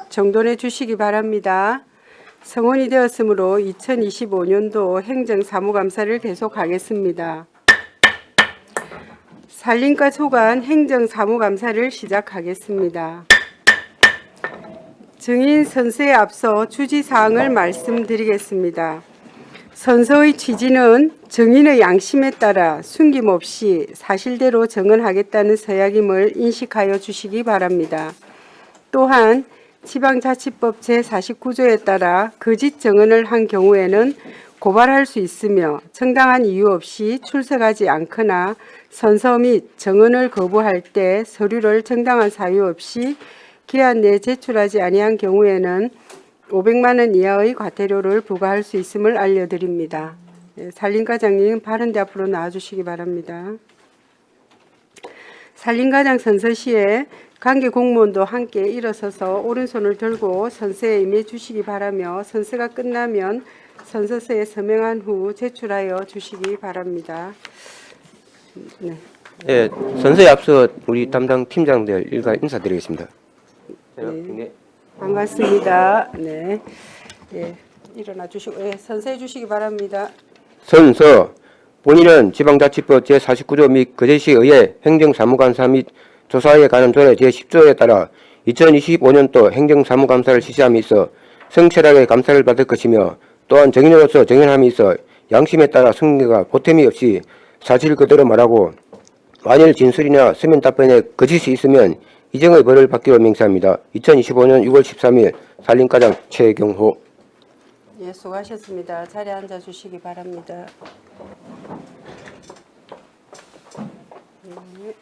정돈해 주시기 바랍니다. 성원이 되었으므로 2025년도 행정사무감사를 계속하겠습니다. 산림과 소관 행정사무감사를 시작하겠습니다. 증인 선서에 앞서 주지사항을 말씀드리겠습니다. 선서의 취지는 증인의 양심에 따라 숨김없이 사실대로 정언하겠다는 서약임을 인식하여 주시기 바랍니다. 또한 지방자치법 제49조에 따라 거짓 정언을 한 경우에는 고발할 수 있으며 정당한 이유 없이 출석하지 않거나 선서 및 정언을 거부할 때 서류를 정당한 사유 없이 기한 내에 제출하지 아니한 경우에는 500만 원 이하의 과태료를 부과할 수 있음을 알려드립니다. 산림과장님 발언대 앞으로 나와주시기 바랍니다. 산림과장 선서 시에 관계 공무원도 함께 일어서서 오른손을 들고 선서에 임해 주시기 바라며 선서가 끝나면 선서서에 서명한 후 제출하여 주시기 바랍니다. 네. 네, 선서에 앞서 우리 담당 팀장들 일가 인사드리겠습니다. 네. 반갑습니다. 네. 예, 일어나 주시고, 예, 선서해 주시기 바랍니다. 선서, 본인은 지방자치법 제49조 및 거제시에 의해 행정사무감사 및 조사에 관한 조례 제10조에 따라 2025년도 행정사무감사를 실시함에 있어 성실하게 감사를 받을 것이며 또한 정인으로서 정연함에 있어 양심에 따라 승리가 보탬이 없이 사실 그대로 말하고 만일 진술이나 서면 답변에 거짓이 있으면 이정의 벌을 받기로 맹세합니다. 2025년 6월 13일 산림과장 최경호. 예, 수고하셨습니다. 자리에 앉아 주시기 바랍니다. 네.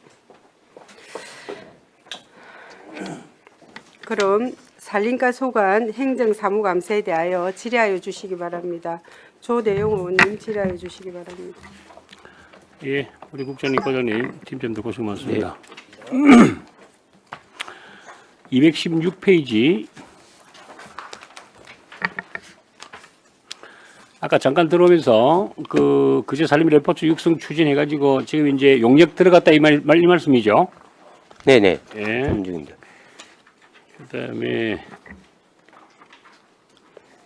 그럼 산림과 소관 행정사무감사에 대하여 질의하여 주시기 바랍니다. 조대용 의원님 질의하여 주시기 바랍니다. 예, 우리 국장님, 과장님, 팀장들 고생 많습니다. 216페이지. 아까 잠깐 들어오면서 그제 산림 레포트 육성 추진해가지고 지금 이제 용역 들어갔다 이 말씀이죠? 네네. 예. 중입니다. 그다음에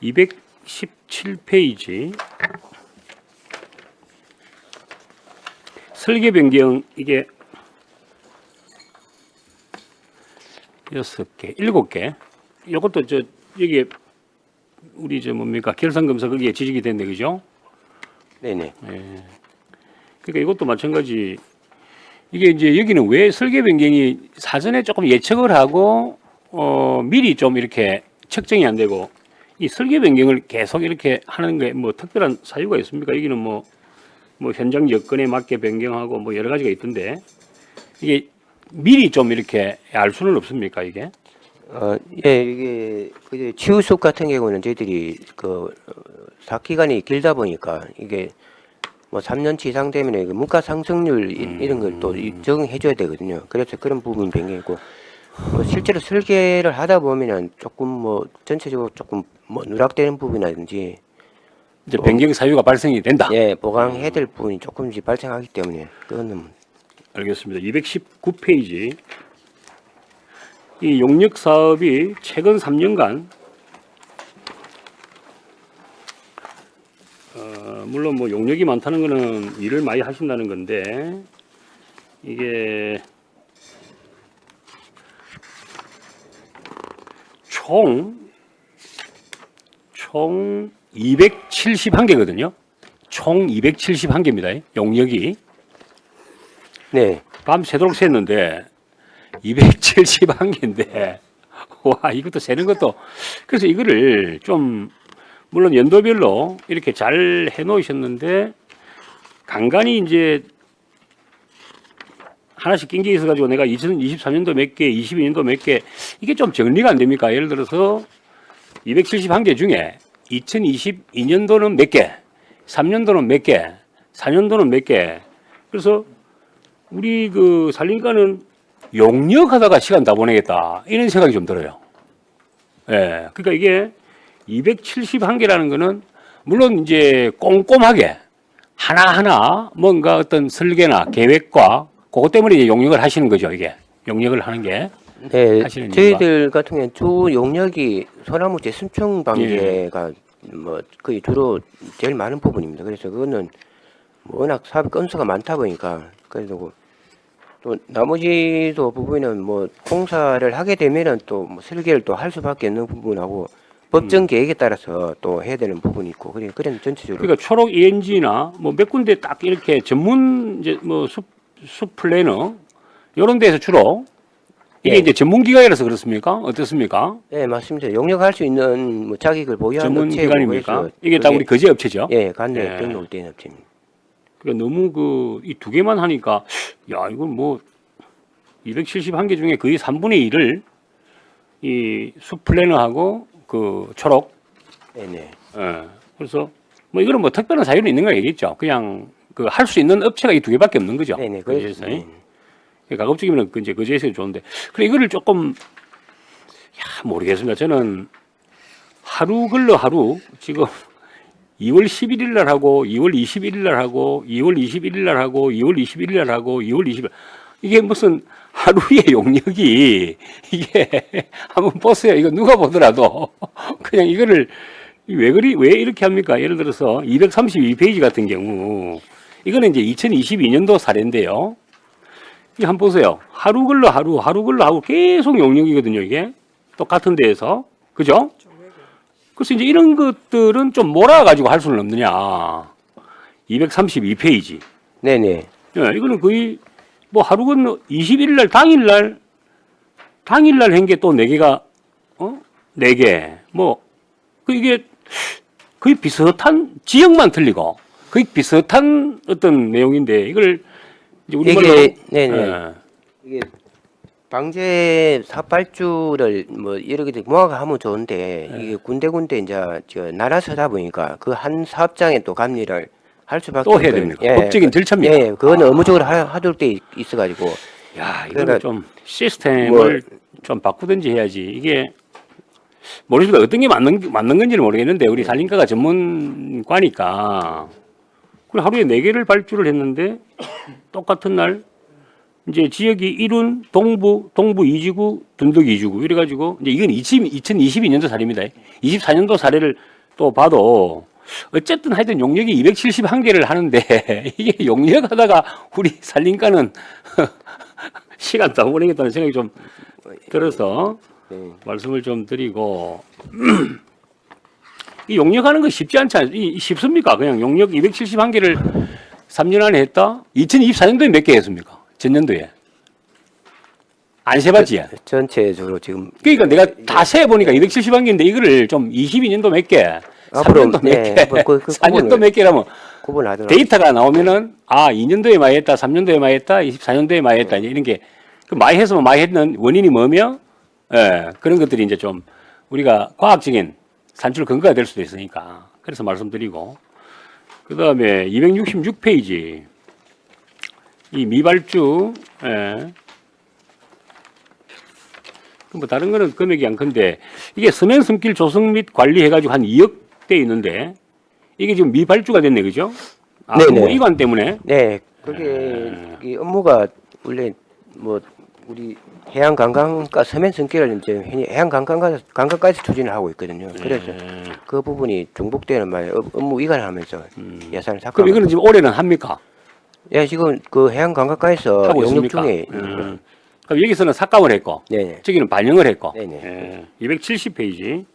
217페이지. 설계 변경 이게 6개, 7개. 이것도 여기 우리 뭡니까 결산검사 거기에 지적이 됐네, 그죠? 네네. 예. 그러니까 이것도 마찬가지. 이게 이제 여기는 왜 설계 변경이 사전에 조금 예측을 하고 미리 좀 이렇게 측정이 안 되고 이 설계 변경을 계속 이렇게 하는 게 뭐 특별한 사유가 있습니까? 여기는 뭐 현장 여건에 맞게 변경하고 뭐 여러 가지가 있던데 이게 미리 좀 이렇게 알 수는 없습니까, 이게? 예, 이게 그 치우숲 같은 경우는 저희들이 사기간이 길다 보니까 이게 뭐 3년치 이상 되면 물가 상승률 이런 걸 또 적응해 줘야 되거든요. 그래서 그런 부분 변경이고 뭐 실제로 설계를 하다 보면은 조금 뭐 전체적으로 조금 뭐 누락되는 부분이라든지 이제 변경 사유가 발생이 된다. 예, 보강해야 될 부분이 조금씩 발생하기 때문에 그거는 알겠습니다. 219페이지. 이 용역 사업이 최근 3년간 물론 뭐 용역이 많다는 거는 일을 많이 하신다는 건데 이게 총 271개거든요. 총 271개입니다. 용역이. 네. 밤새도록 샜는데 271개인데 와 이것도 세는 것도 그래서 이거를 좀 물론 연도별로 이렇게 잘 해놓으셨는데 간간히 이제 하나씩 낀 게 있어가지고 내가 2023년도 몇 개, 22년도 몇 개 이게 좀 정리가 안 됩니까? 예를 들어서 271개 중에 2022년도는 몇 개, 3년도는 몇 개, 4년도는 몇 개. 그래서 우리 그 산림과는 용역하다가 시간 다 보내겠다 이런 생각이 좀 들어요. 예, 그러니까 이게 271개라는 거는 물론 이제 꼼꼼하게 하나하나 뭔가 어떤 설계나 계획과 그것 때문에 이제 용역을 하시는 거죠. 이게 용역을 하는 게. 네, 하시는 이유가? 저희들 같은 경우는 주 용역이 소나무 재순충 방제가 뭐 거의 주로 제일 많은 부분입니다. 그래서 그거는 뭐 워낙 사업 건수가 많다 보니까 그래도 또 나머지도 부분은 뭐 공사를 하게 되면은 또 뭐 설계를 또 할 수밖에 없는 부분하고 법정 계획에 따라서 또 해야 되는 부분이 있고 그런 전체적으로 그러니까 초록 ENG나 뭐 몇 군데 딱 이렇게 전문 이제 뭐 숲 플래너 이런 데서 주로 이게 네. 이제 전문 기관이라서 그렇습니까? 어떻습니까? 네 맞습니다. 용역할 수 있는 뭐 자격을 보유한 전문 업체고 기관입니까? 그래서 이게 다 그게- 우리 거제 업체죠. 예 관내 예. 등록된 업체입니다. 그러니까 너무 그 이 두 개만 하니까 야 이건 뭐 271개 중에 거의 3분의 1을 이 숲 플래너하고 그 초록. 네네. 예. 그래서 뭐 이거는 뭐 특별한 사유는 있는 거 아니겠죠. 그냥 그 할 수 있는 업체가 이 두 개밖에 없는 거죠. 네네. 거제에서. 네. 가급적이면 그 이제 거제에서 좋은데. 그래 이거를 조금 모르겠습니다. 저는 하루 걸러 하루 지금 2월 11일 날 하고 2월 21일 날 하고 2월 21일 날 하고 2월 21일 날 하고 2월 20일 이게 무슨 하루의 용역이 이게 한번 보세요. 이거 누가 보더라도 그냥 이거를 왜 이렇게 합니까? 예를 들어서 232페이지 같은 경우 이거는 이제 2022년도 사례인데요. 이 한번 보세요. 하루 걸러 하루 계속 용역이거든요. 이게 똑같은 데에서 그죠? 그래서 이제 이런 것들은 좀 몰아가지고 할 수는 없느냐. 232페이지. 네네. 예, 이거는 거의 뭐 하루 건너 21일 날 당일 날 한 게 또 4개가 4개. 뭐 이게 거의 비슷한 지역만 틀리고 거의 비슷한 어떤 내용인데 이걸 이제 우리말로 이게 네네. 예. 이게 방제 사발주를 뭐 여러 개 모아가 하면 좋은데 네. 이게 군데군데 이제 저 나라서다 보니까 그 한 사업장에 또 감리를 할 수밖에 또 해야 없거든요. 됩니까? 법적인 절차입니까? 예, 그거는 업무적으로 하도록 돼 있어가지고 야, 이거는 그러니까 좀 시스템을 좀 바꾸든지 해야지. 이게 모르겠습니다. 어떤 게 맞는 건지는 모르겠는데 우리 산림과가 전문과니까 그럼 하루에 4개를 발주를 했는데 똑같은 날 이제 지역이 일운, 동부 2지구, 둔덕 2지구 이래가지고 이제 이건 2022년도 사례입니다. 24년도 사례를 또 봐도 어쨌든 하여튼 용역이 271개를 하는데 이게 용역하다가 우리 산림과는 시간 다 보내겠다는 생각이 좀 들어서 네. 말씀을 좀 드리고 이 용역하는 거 쉽지 않지 쉽습니까? 그냥 용역 271개를 3년 안에 했다? 2024년도에 몇 개 했습니까? 전년도에 안 세봤지? 전체적으로 지금 그러니까 내가 다 세보니까 271개인데 이거를 좀 22년도 몇 개, 앞으로 3년도 몇 네, 개, 그 4년도 몇 개라면 구분하더라고요. 데이터가 나오면은 2년도에 많이 했다, 3년도에 많이 했다, 24년도에 많이 했다 이제 이런 게 그 많이 해서 많이 했는 원인이 뭐며 그런 것들이 이제 좀 우리가 과학적인 산출 근거가 될 수도 있으니까 그래서 말씀드리고 그 다음에 266페이지 이 미발주 뭐 다른 거는 금액이 안 큰데 이게 서면 숨길 조성 및 관리해가지고 한 2억 대 있는데 이게 지금 미발주가 됐네 그죠? 네네. 뭐 이관 때문에 네, 그게 이 업무가 원래 뭐 우리 해양관광과 서면 승계를 이제 해양관광까지 추진을 하고 있거든요. 그래서 그 부분이 중복되는 말에 업무 이관을 하면서 예산을 삭감. 그럼 이거는 지금 올해는 합니까? 예, 지금 그 해양관광과에서 하고 용역 있습니까? 중에 그럼 여기서는 삭감을 했고 네, 저기는 반영을 했고 네네. 270페이지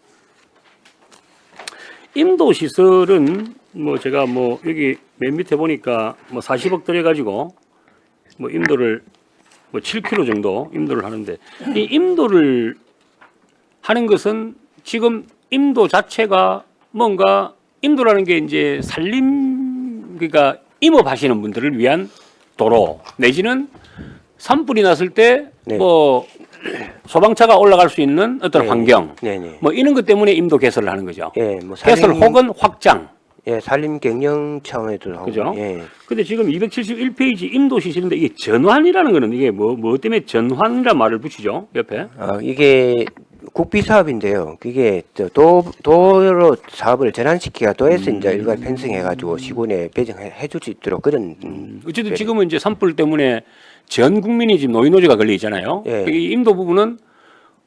임도 시설은 뭐 제가 뭐 여기 맨 밑에 보니까 뭐 40억 들여가지고 뭐 임도를 뭐 7km 정도 임도를 하는데 이 임도를 하는 것은 지금 임도 자체가 뭔가 임도라는 게 이제 그러니까 임업하시는 분들을 위한 도로 내지는 산불이 났을 때 네. 뭐 소방차가 올라갈 수 있는 어떤 네. 환경 네네. 뭐 이런 것 때문에 임도 개설을 하는 거죠. 예, 뭐 개설 혹은 확장. 예, 산림 경영 차원에도 하고. 그죠? 예. 근데 지금 271페이지 임도 시설인데 이게 전환이라는 거는 이게 뭐 때문에 전환이란 말을 붙이죠? 옆에. 이게 국비 사업인데요. 그게 도로 사업을 전환시키가 도에서 이제 일괄 편성해가지고 시군에 배정해 줄 수 있도록 그런. 어쨌든 지금은 이제 산불 때문에 전 국민이 지금 노인노조가 걸려 있잖아요. 예. 이 인도 부분은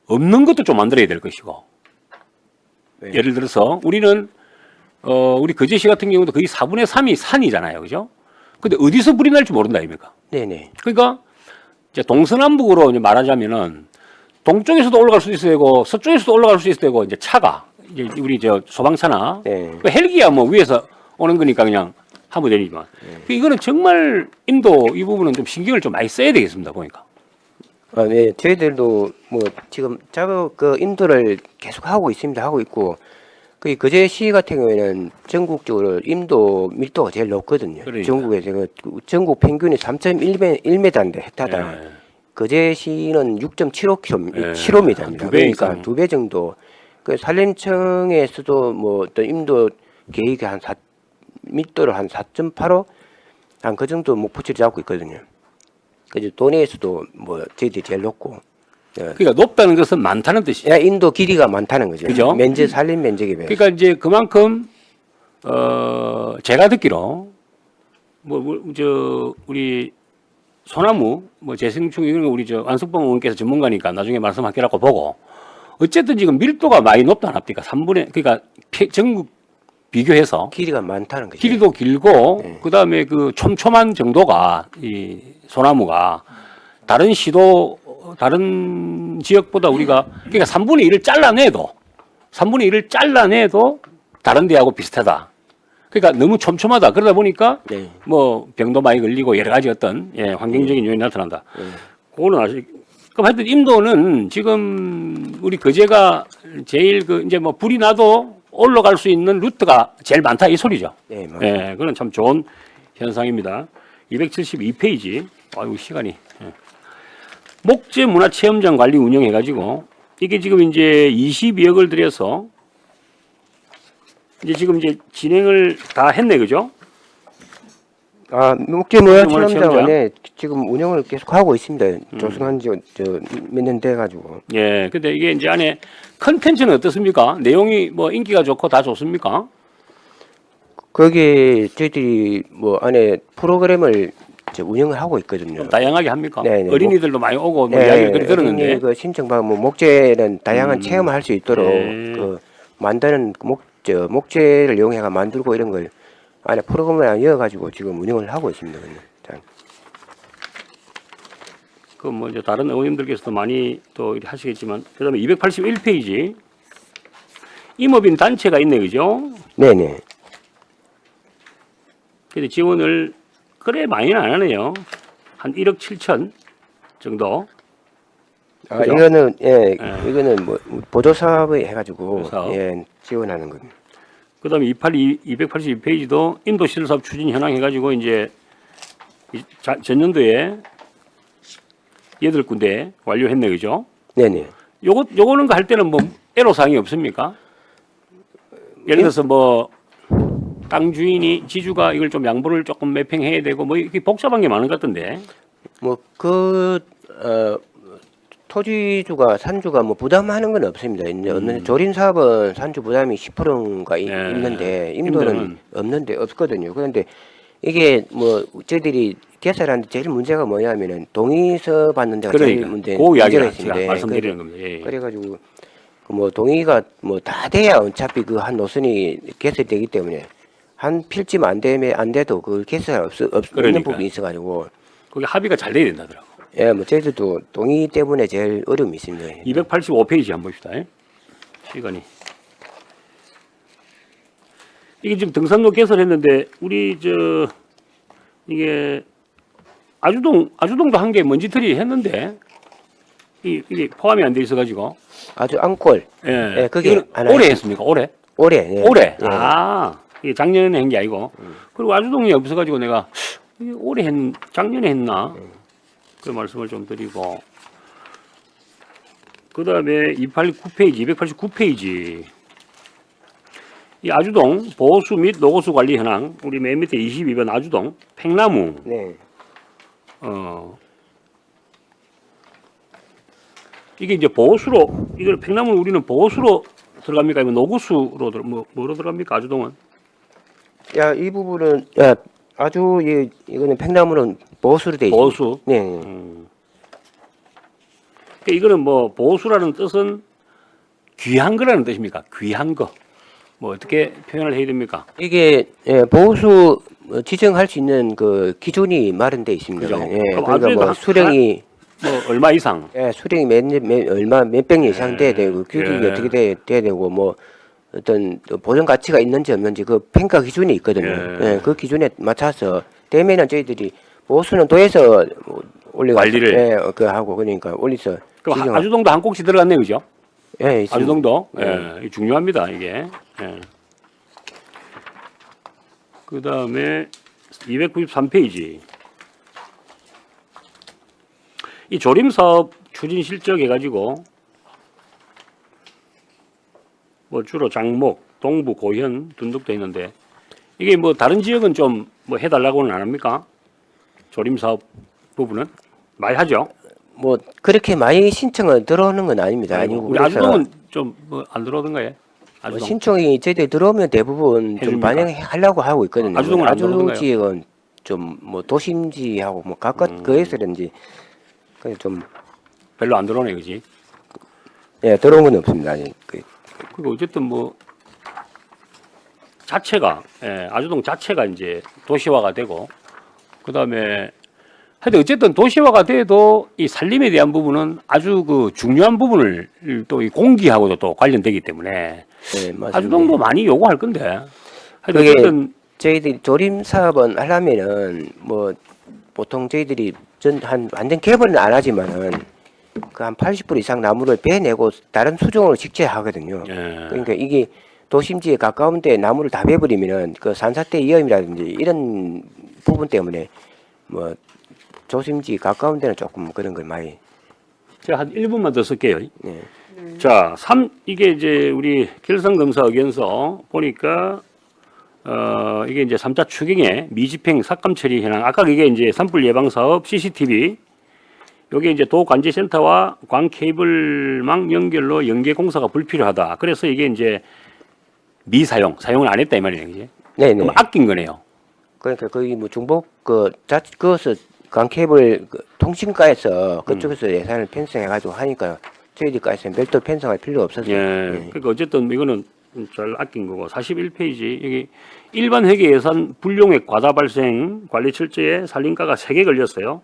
없는 것도 좀 만들어야 될 것이고. 네. 예를 들어서 우리는 우리 거제시 같은 경우도 거의 4분의 3이 산이잖아요. 그죠? 근데 어디서 불이 날지 모른다 아닙니까? 네네. 그러니까 이제 동서남북으로 이제 말하자면은 동쪽에서도 올라갈 수도 있어야 되고 서쪽에서도 올라갈 수 있어야 되고 이제 차가 이제 우리 저 소방차나 네. 그 헬기야 뭐 위에서 오는 거니까 그냥 하면 되지만 이거는 정말 인도 이 부분은 좀 신경을 좀 많이 써야 되겠습니다 보니까. 아, 네. 저희들도 뭐 지금 작업 그 인도를 계속 하고 있습니다. 하고 있고 그 거제시 같은 경우에는 전국적으로 인도 밀도가 제일 높거든요. 그러니까. 전국에서 그 전국 평균이 3.1m인데 헥타당. 예. 거제시는 6.75km, 예. 7m입니다. 한두 배 그러니까 이상. 2배 정도. 그 산림청에서도 뭐 어떤 인도 계획이 한 4, 밀도를 한 4.85, 한 그 정도 목표치를 잡고 있거든요. 그래서 도내에서도 뭐 저희들이 제일 높고. 그러니까 높다는 것은 많다는 뜻이죠. 야, 인도 길이가 많다는 거죠. 그죠? 면적 산림 면적에 비해서. 그러니까 이제 그만큼 제가 듣기로 저 우리 소나무 뭐 재생충 이런 거 우리 저 안석범 의원께서 전문가니까 나중에 말씀하기라고 보고 어쨌든 지금 밀도가 많이 높다 안 합니까? 3분의 그러니까 전국 비교해서 길이가 많다는 거죠. 길이도 길고 네. 그다음에 그 촘촘한 정도가 이 소나무가 다른 시도 다른 지역보다 우리가 그러니까 3분의 1을 잘라내도 다른 데하고 비슷하다. 그러니까 너무 촘촘하다. 그러다 보니까 네. 뭐 병도 많이 걸리고 여러 가지 어떤 환경적인 요인이 나타난다. 그거는 아직 그럼 하여튼 인도는 지금 우리 거제가 제일 그 이제 뭐 불이 나도 올라갈 수 있는 루트가 제일 많다 이 소리죠. 네, 맞아요. 그건 참 좋은 현상입니다. 272페이지. 아이고 시간이. 목재 문화 체험장 관리 운영해 가지고 이게 지금 이제 22억을 들여서 이제 지금 이제 진행을 다 했네, 그죠? 아, 목재문화 목재문화 체험장원에 지금 운영을 계속 하고 있습니다. 조성한 지 몇 년 돼가지고. 예, 근데 이게 이제 안에 컨텐츠는 어떻습니까? 내용이 뭐 인기가 좋고 다 좋습니까? 거기에 저희들이 뭐 안에 프로그램을 이제 운영을 하고 있거든요. 좀 다양하게 합니까? 네, 네. 어린이들도 많이 오고 뭐 이야기를 그렇게 들었는데. 그 신청받으면 뭐 목재는 다양한 체험을 할 수 있도록 네. 그 만드는 목재를 이용해가 만들고 이런 걸 안에 프로그램을 이어가지고 지금 운영을 하고 있습니다. 자, 그 뭐 이제 다른 의원님들께서도 많이 또 하시겠지만 그다음에 281페이지 임업인 단체가 있네, 그죠? 네네. 근데 지원을 그래 많이는 안 하네요. 한 1억 7천 정도. 아, 그죠? 이거는 네. 이거는 뭐 보조 사업을 해가지고 보조사업. 지원하는 겁니다. 그다음에 282페이지도 인도 시설사업 추진 현황 해가지고 이제 전년도에 8군데 완료했네, 그죠? 네네. 요거는 할 때는 뭐 애로사항이 없습니까? 예를 들어서 뭐 땅 주인이 지주가 이걸 좀 양보를 조금 매평해야 되고 뭐 이게 복잡한 게 많은 것 같던데. 뭐 토지주가 산주가 뭐 부담하는 건 없습니다. 이제 없는데 조린 사업은 산주 부담이 10%가 네. 있는데 임대는 임도는 없는데 없거든요. 그런데 이게 뭐 저희들이 개설하는데 제일 문제가 뭐냐면은 동의서 받는 데가 제일 그러니까 그 이야기를 제가 있습니다. 말씀드리는 겁니다. 예. 그래가지고 뭐 동의가 뭐 다 돼야 어차피 그 한 노선이 개설되기 때문에 한 필지만 안 돼도 그 개설 없는 그러니까요. 부분이 있어가지고 거기 합의가 잘 돼야 된다더라고. 예, 뭐 저희들도 동의 때문에 제일 어려움이 있습니다. 285페이지 한번 봅시다. 시간이. 이게 지금 등산로 개설했는데 우리 이게 아주동도 한 개 먼지털이 했는데 이게 포함이 안 돼 있어 가지고. 아주 앙골. 예. 그게 이거는 하나요? 올해 했습니까? 올해? 올해. 예. 올해. 예. 아, 이게 작년에 한 게 아니고. 그리고 아주동이 없어 가지고 내가 이게 작년에 했나? 그 말씀을 좀 드리고. 그다음에 289페이지. 이 아주동 보호수 및 노고수 관리 현황 우리 맨 밑에 22번 아주동 팽나무 네. 이게 이제 보호수로 이걸 팽나무 우리는 보호수로 들어갑니까 아니면 노고수로 뭐로 들어갑니까 아주동은? 야, 이 부분은 아주 이거는 팽나무는 보수로 돼 있습니다. 보수. 네. 그러니까 이거는 뭐 보수라는 뜻은 귀한 거라는 뜻입니까? 귀한 거. 뭐 어떻게 표현을 해야 됩니까? 이게 보수 지정할 수 있는 그 기준이 마련돼 있습니다. 그죠? 예, 그럼 그러니까 아주 뭐 수령이 뭐 얼마 이상. 수령이 몇 병 이상 돼야 되고 규격이 예. 어떻게 돼야 되고 뭐 어떤 보존 가치가 있는지 없는지 그 평가 기준이 있거든요. 예. 그 기준에 맞춰서 되면은 저희들이 보수는 도에서 올려 관리를. 그 하고 그러니까 올려서 그럼 지정하- 아주동도 한 꼭지 들어갔네, 그죠? 예, 있습니다. 아주동도. 예. 예, 중요합니다, 이게. 예. 그 다음에 293페이지. 이 조림사업 추진 실적 해가지고 뭐 주로 장목, 동부, 고현, 둔덕도 있는데 이게 뭐 다른 지역은 좀 뭐 해달라고는 안 합니까? 조림사업 부분은 많이 하죠. 뭐 그렇게 많이 신청은 들어오는 건 아닙니다. 아니고 우리 그래서 아주동은 좀 뭐 안 들어오던가요? 뭐 아주동. 신청이 저희들 들어오면 대부분 좀 해줍니까? 반영하려고 하고 있거든요. 아주동은 안 아주 들어오던가요? 지역은 좀 뭐 도심지하고 뭐 가깝 그래서 그런지 그냥 좀 별로 안 들어오네, 그지? 들어온 건 없습니다. 아직 그리고 어쨌든 뭐 자체가 아주동 자체가 이제 도시화가 되고 그 다음에 하여튼 어쨌든 도시화가 돼도 이 살림에 대한 부분은 아주 그 중요한 부분을 또 이 공기하고도 또 관련되기 때문에 네, 맞습니다. 아주동도 많이 요구할 건데 하여튼 그게 어쨌든 저희들이 조림 사업은 하려면은 뭐 보통 저희들이 완전 개발은 안 하지만은 그 한 80% 이상 나무를 베내고 다른 수종으로 직제하거든요. 예. 그러니까 이게 도심지에 가까운데 나무를 다 베버리면은 그 산사태 위험이라든지 이런 부분 때문에 뭐 도심지 가까운 데는 조금 그런 걸 많이 제가 한 1분만 더 쓸게요. 네. 자, 이게 이제 우리 결선검사 의견서 보니까 이게 이제 3차 추경의 미집행 삭감 처리 현황. 아까 이게 이제 산불 예방 사업 CCTV. 여기 이제 도관제센터와 광 케이블망 연결로 연계 공사가 불필요하다. 그래서 이게 이제 사용을 안 했다 이 말이네요. 그지? 네네. 그럼 아낀 거네요. 그러니까 거기 뭐 중복 그것을 강케이블 통신과에서 그쪽에서 예산을 편성해가지고 하니까 저희들까지 별도 편성할 필요 없었어요. 예. 그러니까 어쨌든 이거는 잘 아낀 거고 41페이지 여기 일반 회계 예산 불용액 과다 발생 관리 철저에 살림가가 3개 걸렸어요.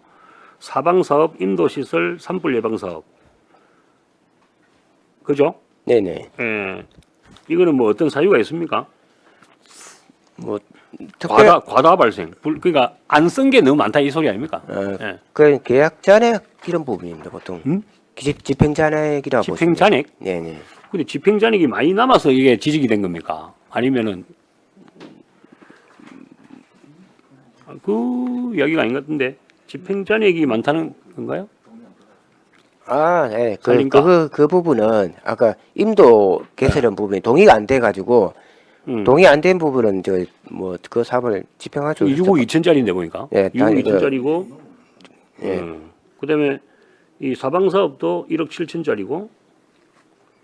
사방사업, 인도시설, 산불 예방사업. 그죠? 네네. 예. 이거는 뭐 어떤 사유가 있습니까? 뭐 특별 과다 발생. 그러니까 안 쓴 게 너무 많다 이 소리 아닙니까? 예. 그 계약 잔액 이런 부분입니다 보통. 집행 잔액이라고 집행 보시면. 잔액? 네네. 근데 집행 잔액이 많이 남아서 이게 지적이 된 겁니까? 아니면은 그 이야기가 아닌 것 같은데 집행 잔액이 많다는 건가요? 네. 살림가? 그 부분은 아까 임도 개설한 부분이 동의가 안 돼가지고 동의 안 된 부분은 저 뭐 그 사업을 집행하죠. 2억 2천짜리인데 보니까. 예, 2억 2천짜리고. 예. 그다음에 이 사방 사업도 1억 7천짜리고.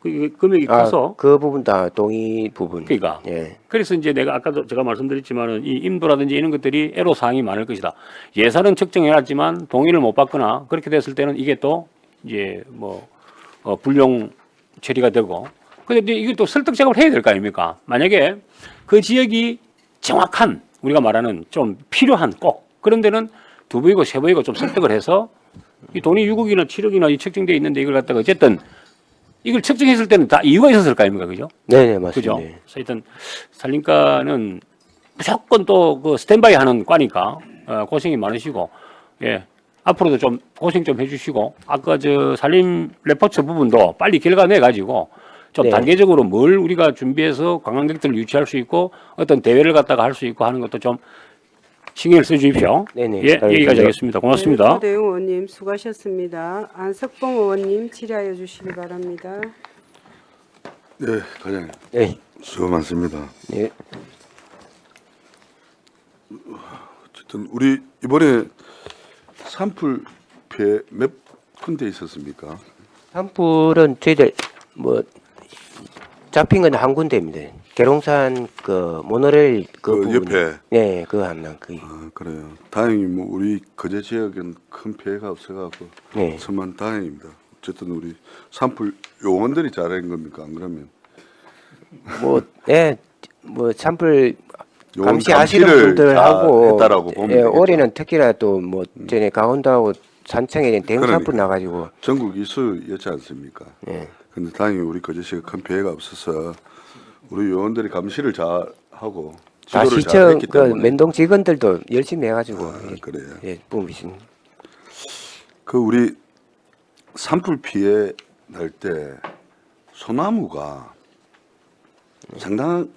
그 금액이 커서. 그 부분 다 동의 부분. 그러니까. 예. 그래서 이제 내가 아까도 제가 말씀드렸지만은 이 임도라든지 이런 것들이 애로 사항이 많을 것이다. 예산은 측정해놨지만 동의를 못 받거나 그렇게 됐을 때는 이게 또 이제 뭐 불용 처리가 되고. 근데 이게 또 설득 작업을 해야 될 거 아닙니까? 만약에 그 지역이 정확한 우리가 말하는 좀 필요한 꼭 그런 데는 두 번이고 세 번이고 좀 설득을 해서 이 돈이 6억이나 7억이나 이 책정돼 있는데 이걸 갖다가 어쨌든 이걸 측정했을 때는 다 이유가 있었을 거 아닙니까? 그죠? 네네 그죠? 맞습니다. 그래서 일단 살림가는 무조건 또 그 스탠바이 하는 과니까 고생이 많으시고 예 앞으로도 좀 고생 좀 해주시고 아까 저 살림 레포츠 부분도 빨리 결과 내 가지고 좀 네. 단계적으로 뭘 우리가 준비해서 관광객들을 유치할 수 있고 어떤 대회를 갖다가 할 수 있고 하는 것도 좀 신경을 써 주십시오. 네네. 예, 여기까지 하겠습니다. 고맙습니다. 조대웅 의원님 수고하셨습니다. 안석봉 의원님 질의하여 주시기 바랍니다. 네, 과장님 네. 수고 많습니다. 네. 어쨌든 우리 이번에 산불 피해 몇 군데 있었습니까? 산불은 저희들 뭐 잡힌 건 한 군데입니다. 계룡산 그 모노레일 그 그 부분. 옆에. 네, 그 함량 그. 아, 그래요. 다행히 뭐 우리 거제 지역은 큰 피해가 없어가고 네. 천만 다행입니다. 어쨌든 우리 산불 요원들이 잘한 겁니까? 안 그러면 뭐, 예, 뭐 산불 요원 감시하시는 감시를 분들하고 했다라고 보면 예, 되겠죠. 올해는 특히나 또 뭐 전에 강원도하고 산청에 대응 산불 나가지고 전국 이수였지 않습니까? 예. 근데 다행히 우리 거제시가 큰 피해가 없어서 우리 요원들이 감시를 잘 하고 다 지도를 시청 잘했기 그 때문에 면동 직원들도 열심히 해가지고 그래요. 예, 뿜으신. 그 우리 산불 피해 날 때 소나무가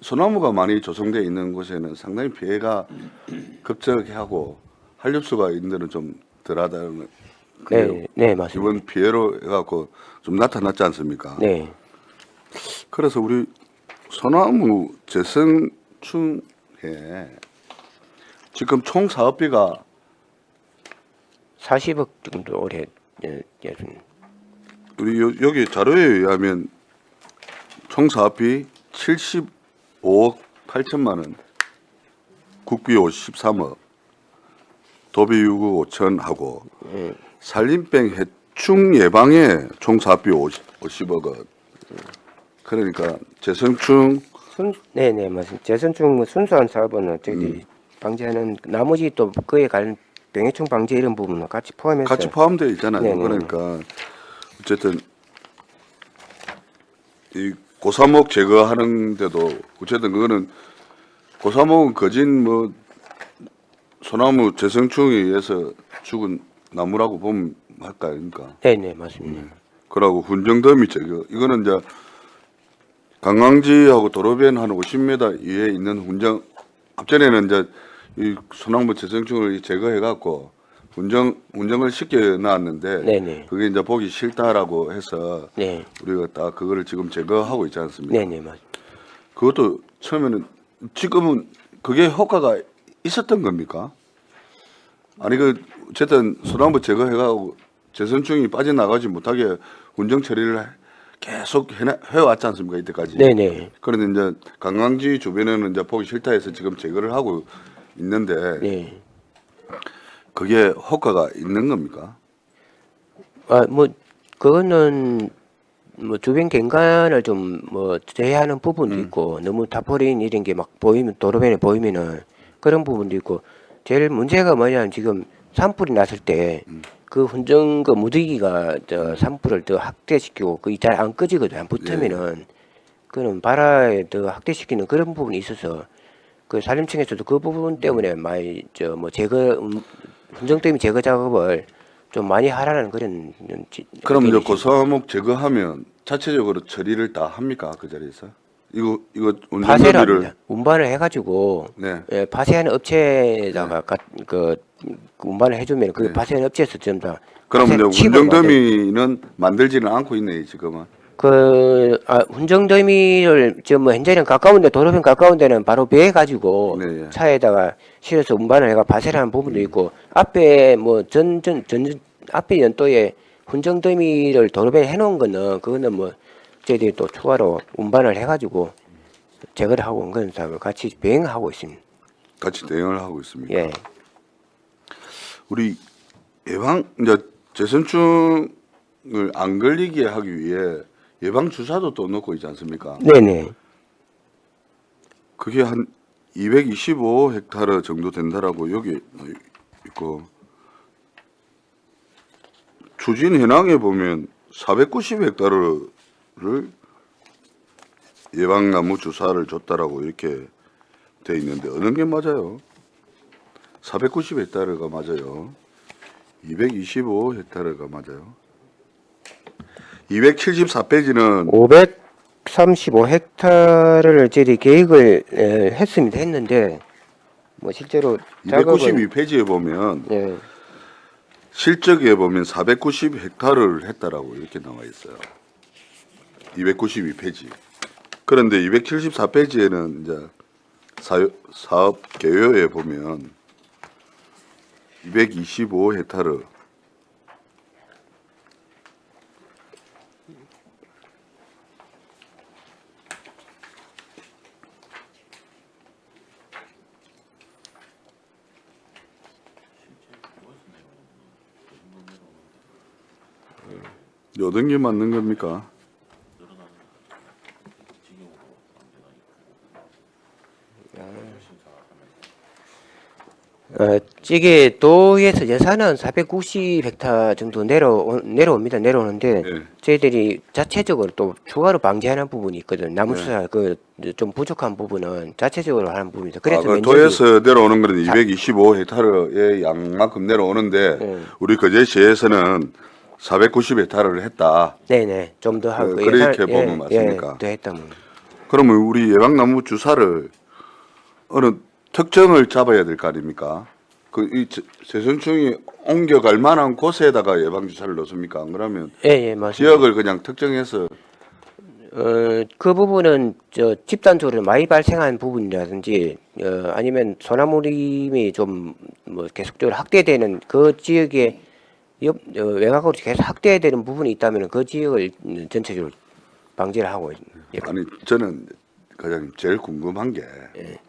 소나무가 많이 조성되어 있는 곳에는 상당히 피해가 급격하고 한렵수가 있는 데는 좀 덜하다는 그래요. 네, 네 맞습니다. 이번 피해로 해갖고 좀 나타났지 않습니까? 네, 그래서 우리 소나무 재생충에 지금 총 사업비가 40억 정도 올해 우리 여기 자료에 의하면 총 사업비 75억 8천만 원, 국비 53억, 도비 6억 5천 하고 산림병 해충 예방에 총 사업비 50억 원. 그러니까 재생충 네네 맞습니다. 재선충 순수한 사업은 저기 방지하는 나머지 또 그에 관련 병해충 방지 이런 부분은 같이 포함해서 같이 포함되어 있잖아요. 네네. 그러니까 어쨌든 이 고사목 제거하는데도 어쨌든 그거는 고사목은 거진 뭐 소나무 재생충에 의해서 죽은 나무라고 보면 할까 아닙니까? 네네 맞습니다. 그러고 훈정더미 제거 이거는 이제 관광지하고 도로변 한 50m 이외에 있는 앞전에는 이제 이 소나무 재생충을 제거해 갖고 운정을 시켜 놨는데 네네. 그게 이제 보기 싫다라고 해서 네, 우리가 딱 그거를 지금 제거하고 있지 않습니까? 네네 맞. 그것도 처음에는 지금은 그게 효과가 있었던 겁니까? 아니 그 어쨌든 소나무 제거해가고 재선충이 빠져나가지 못하게 운정 처리를 계속 해왔지 않습니까 이때까지? 네네. 그런데 이제 관광지 주변에는 이제 보기 싫다 해서 지금 제거를 하고 있는데 네. 그게 효과가 있는 겁니까? 아 뭐 그거는 뭐 주변景관을 좀 뭐 제한하는 부분도 있고 너무 타포린 이런 게 막 보이면 도로변에 보이면은 그런 부분도 있고 제일 문제가 뭐냐면 지금 산불이 났을 때 그 훈정 그 무더기가 저 산불을 더 확대시키고 그게 잘 안 꺼지거든 안 붙으면은 그는 발화에 더 확대시키는 그런 부분이 있어서 그 산림청에서도 그 부분 때문에 많이 저 뭐 제거 훈정더미 제거 작업을 좀 많이 하라는 그런 그럼 이제 의견이 고사목 제거하면 자체적으로 처리를 다 합니까 그 자리에서? 이거 파쇄를 운전더미를 합니다. 운반을 해가지고 네. 예, 파쇄하는 업체에다가 그 운반을 해주면 그 네. 파쇄하는 업체에서 전부 다 그럼 이제 파쇄 칩으로 운정더미는 만들지는 않고 있네 지금은. 훈정더미를 뭐 현재는 가까운데 도로변 가까운 데는 바로 배에 가지고 네, 예. 차에다가 실어서 운반을 해가 파쇄를 하는 부분도 있고 앞에 뭐 앞에 연도에 훈정더미를 도로변에 해놓은 거는 그거는 뭐 저희들이 또 추가로 운반을 해가지고 제거를 하고 온 그런 사업을 같이 병행하고 있습니다. 같이 대응을 하고 있습니까? 예. 우리 이제 재선충을 안 걸리게 하기 위해 예방 주사도 또 넣고 있지 않습니까? 네네. 그게 한 225헥타르 정도 된다라고 여기 있고 추진 현황에 보면 490헥타르를 예방나무 주사를 줬다라고 이렇게 돼 있는데 어느 게 맞아요? 490헥타르가 맞아요. 225헥타르가 맞아요. 274페이지는 535헥타르를 저희 계획을 했는데 뭐 실제로 작업은 292페이지에 보면 예. 실적에 보면 490헥타르를 했다라고 이렇게 나와 있어요. 292페이지. 그런데 274페이지에는 이제 사업 개요에 보면 225헥타르 어떤 게 맞는 겁니까? 찌개도에서 예산은 490헥타 정도 내려옵니다. 내려오는데 네. 저희들이 자체적으로 또 추가로 방지하는 부분이 있거든. 나무 네. 수사 좀 부족한 부분은 자체적으로 하는 부분이죠. 그 그래서 면적이 도에서 내려오는 거는 225헥타르의 양만큼 내려오는데 네. 우리 거제시에서는 490헥타르를 했다. 네네 좀 더 하고 그렇게 보면 맞습니까? 더 했다면 그러면 우리 예방나무 주사를 어느 특정을 잡아야 될 거 아닙니까? 이 세선충이 옮겨갈 만한 곳에다가 예방 주사를 넣습니까? 안 그러면 예예 맞습니다. 지역을 그냥 특정해서 그 부분은 저 집단적으로 많이 발생한 부분이라든지 아니면 소나무림이 좀 뭐 계속적으로 확대되는 그 지역에 외곽으로 계속 확대되는 부분이 있다면 그 지역을 전체적으로 방지를 하고 아니 저는 과장님 제일 궁금한 게 예.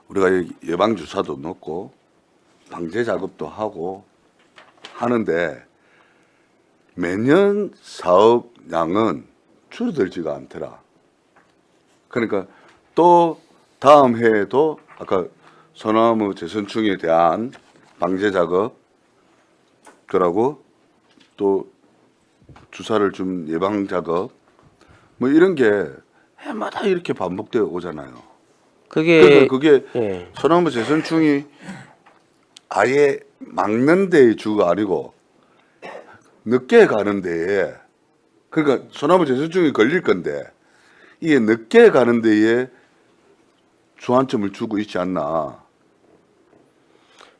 우리가 예방 주사도 넣고 방제 작업도 하고 하는데 매년 사업량은 줄어들지가 않더라. 그러니까 또 다음 해에도 아까 소나무 재선충에 대한 방제 작업 그러고 또 주사를 좀 예방 작업 뭐 이런 게 해마다 이렇게 반복되어 오잖아요. 그게 그러니까 그게 예. 소나무 재선충이 아예 막는 데의 주가 아니고 늦게 가는 데에 그러니까 소나무 재선충이 걸릴 건데 이게 늦게 가는 데에 주안점을 주고 있지 않나.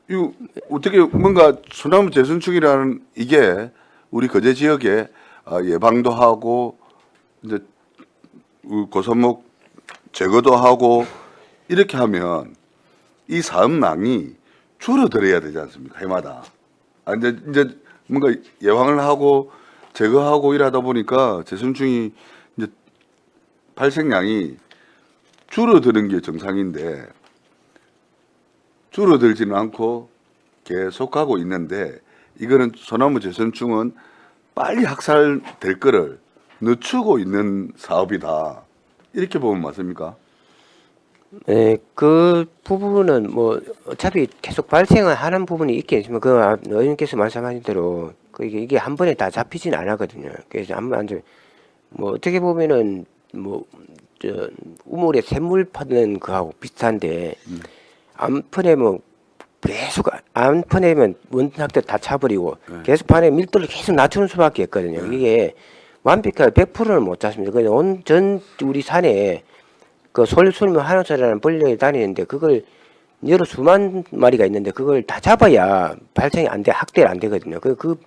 이거 어떻게 뭔가 소나무 재선충이라는 이게 우리 거제 지역에 예방도 하고 이제 고사목 제거도 하고 이렇게 하면 이 사업량이 줄어들어야 되지 않습니까? 해마다. 이제 뭔가 예방을 하고 제거하고 이러다 보니까 재선충이 이제 발생량이 줄어드는 게 정상인데 줄어들지는 않고 계속하고 있는데 이거는 소나무 재선충은 빨리 학살될 거를 늦추고 있는 사업이다. 이렇게 보면 맞습니까? 예, 그 부분은 뭐 어차피 계속 발생을 하는 부분이 있긴 있지만 그 의원님께서 말씀하신 대로 이게 한 번에 다 잡히진 않았거든요. 그래서 한번 뭐 어떻게 보면은 뭐 저 우물에 샘물 파는 거하고 비슷한데 안 퍼내면 계속 안 퍼내면 원탁들 다 차버리고 계속 파내 밀도를 계속 낮추는 수밖에 없거든요. 이게 완벽하게 100%는 못 잡습니다. 그래서 온 우리 산에 그 솔솔면 한호철이라는 벌레가 다니는데 그걸 여러 수만 마리가 있는데 그걸 다 잡아야 발생이 안 돼, 확대가 안 되거든요. 그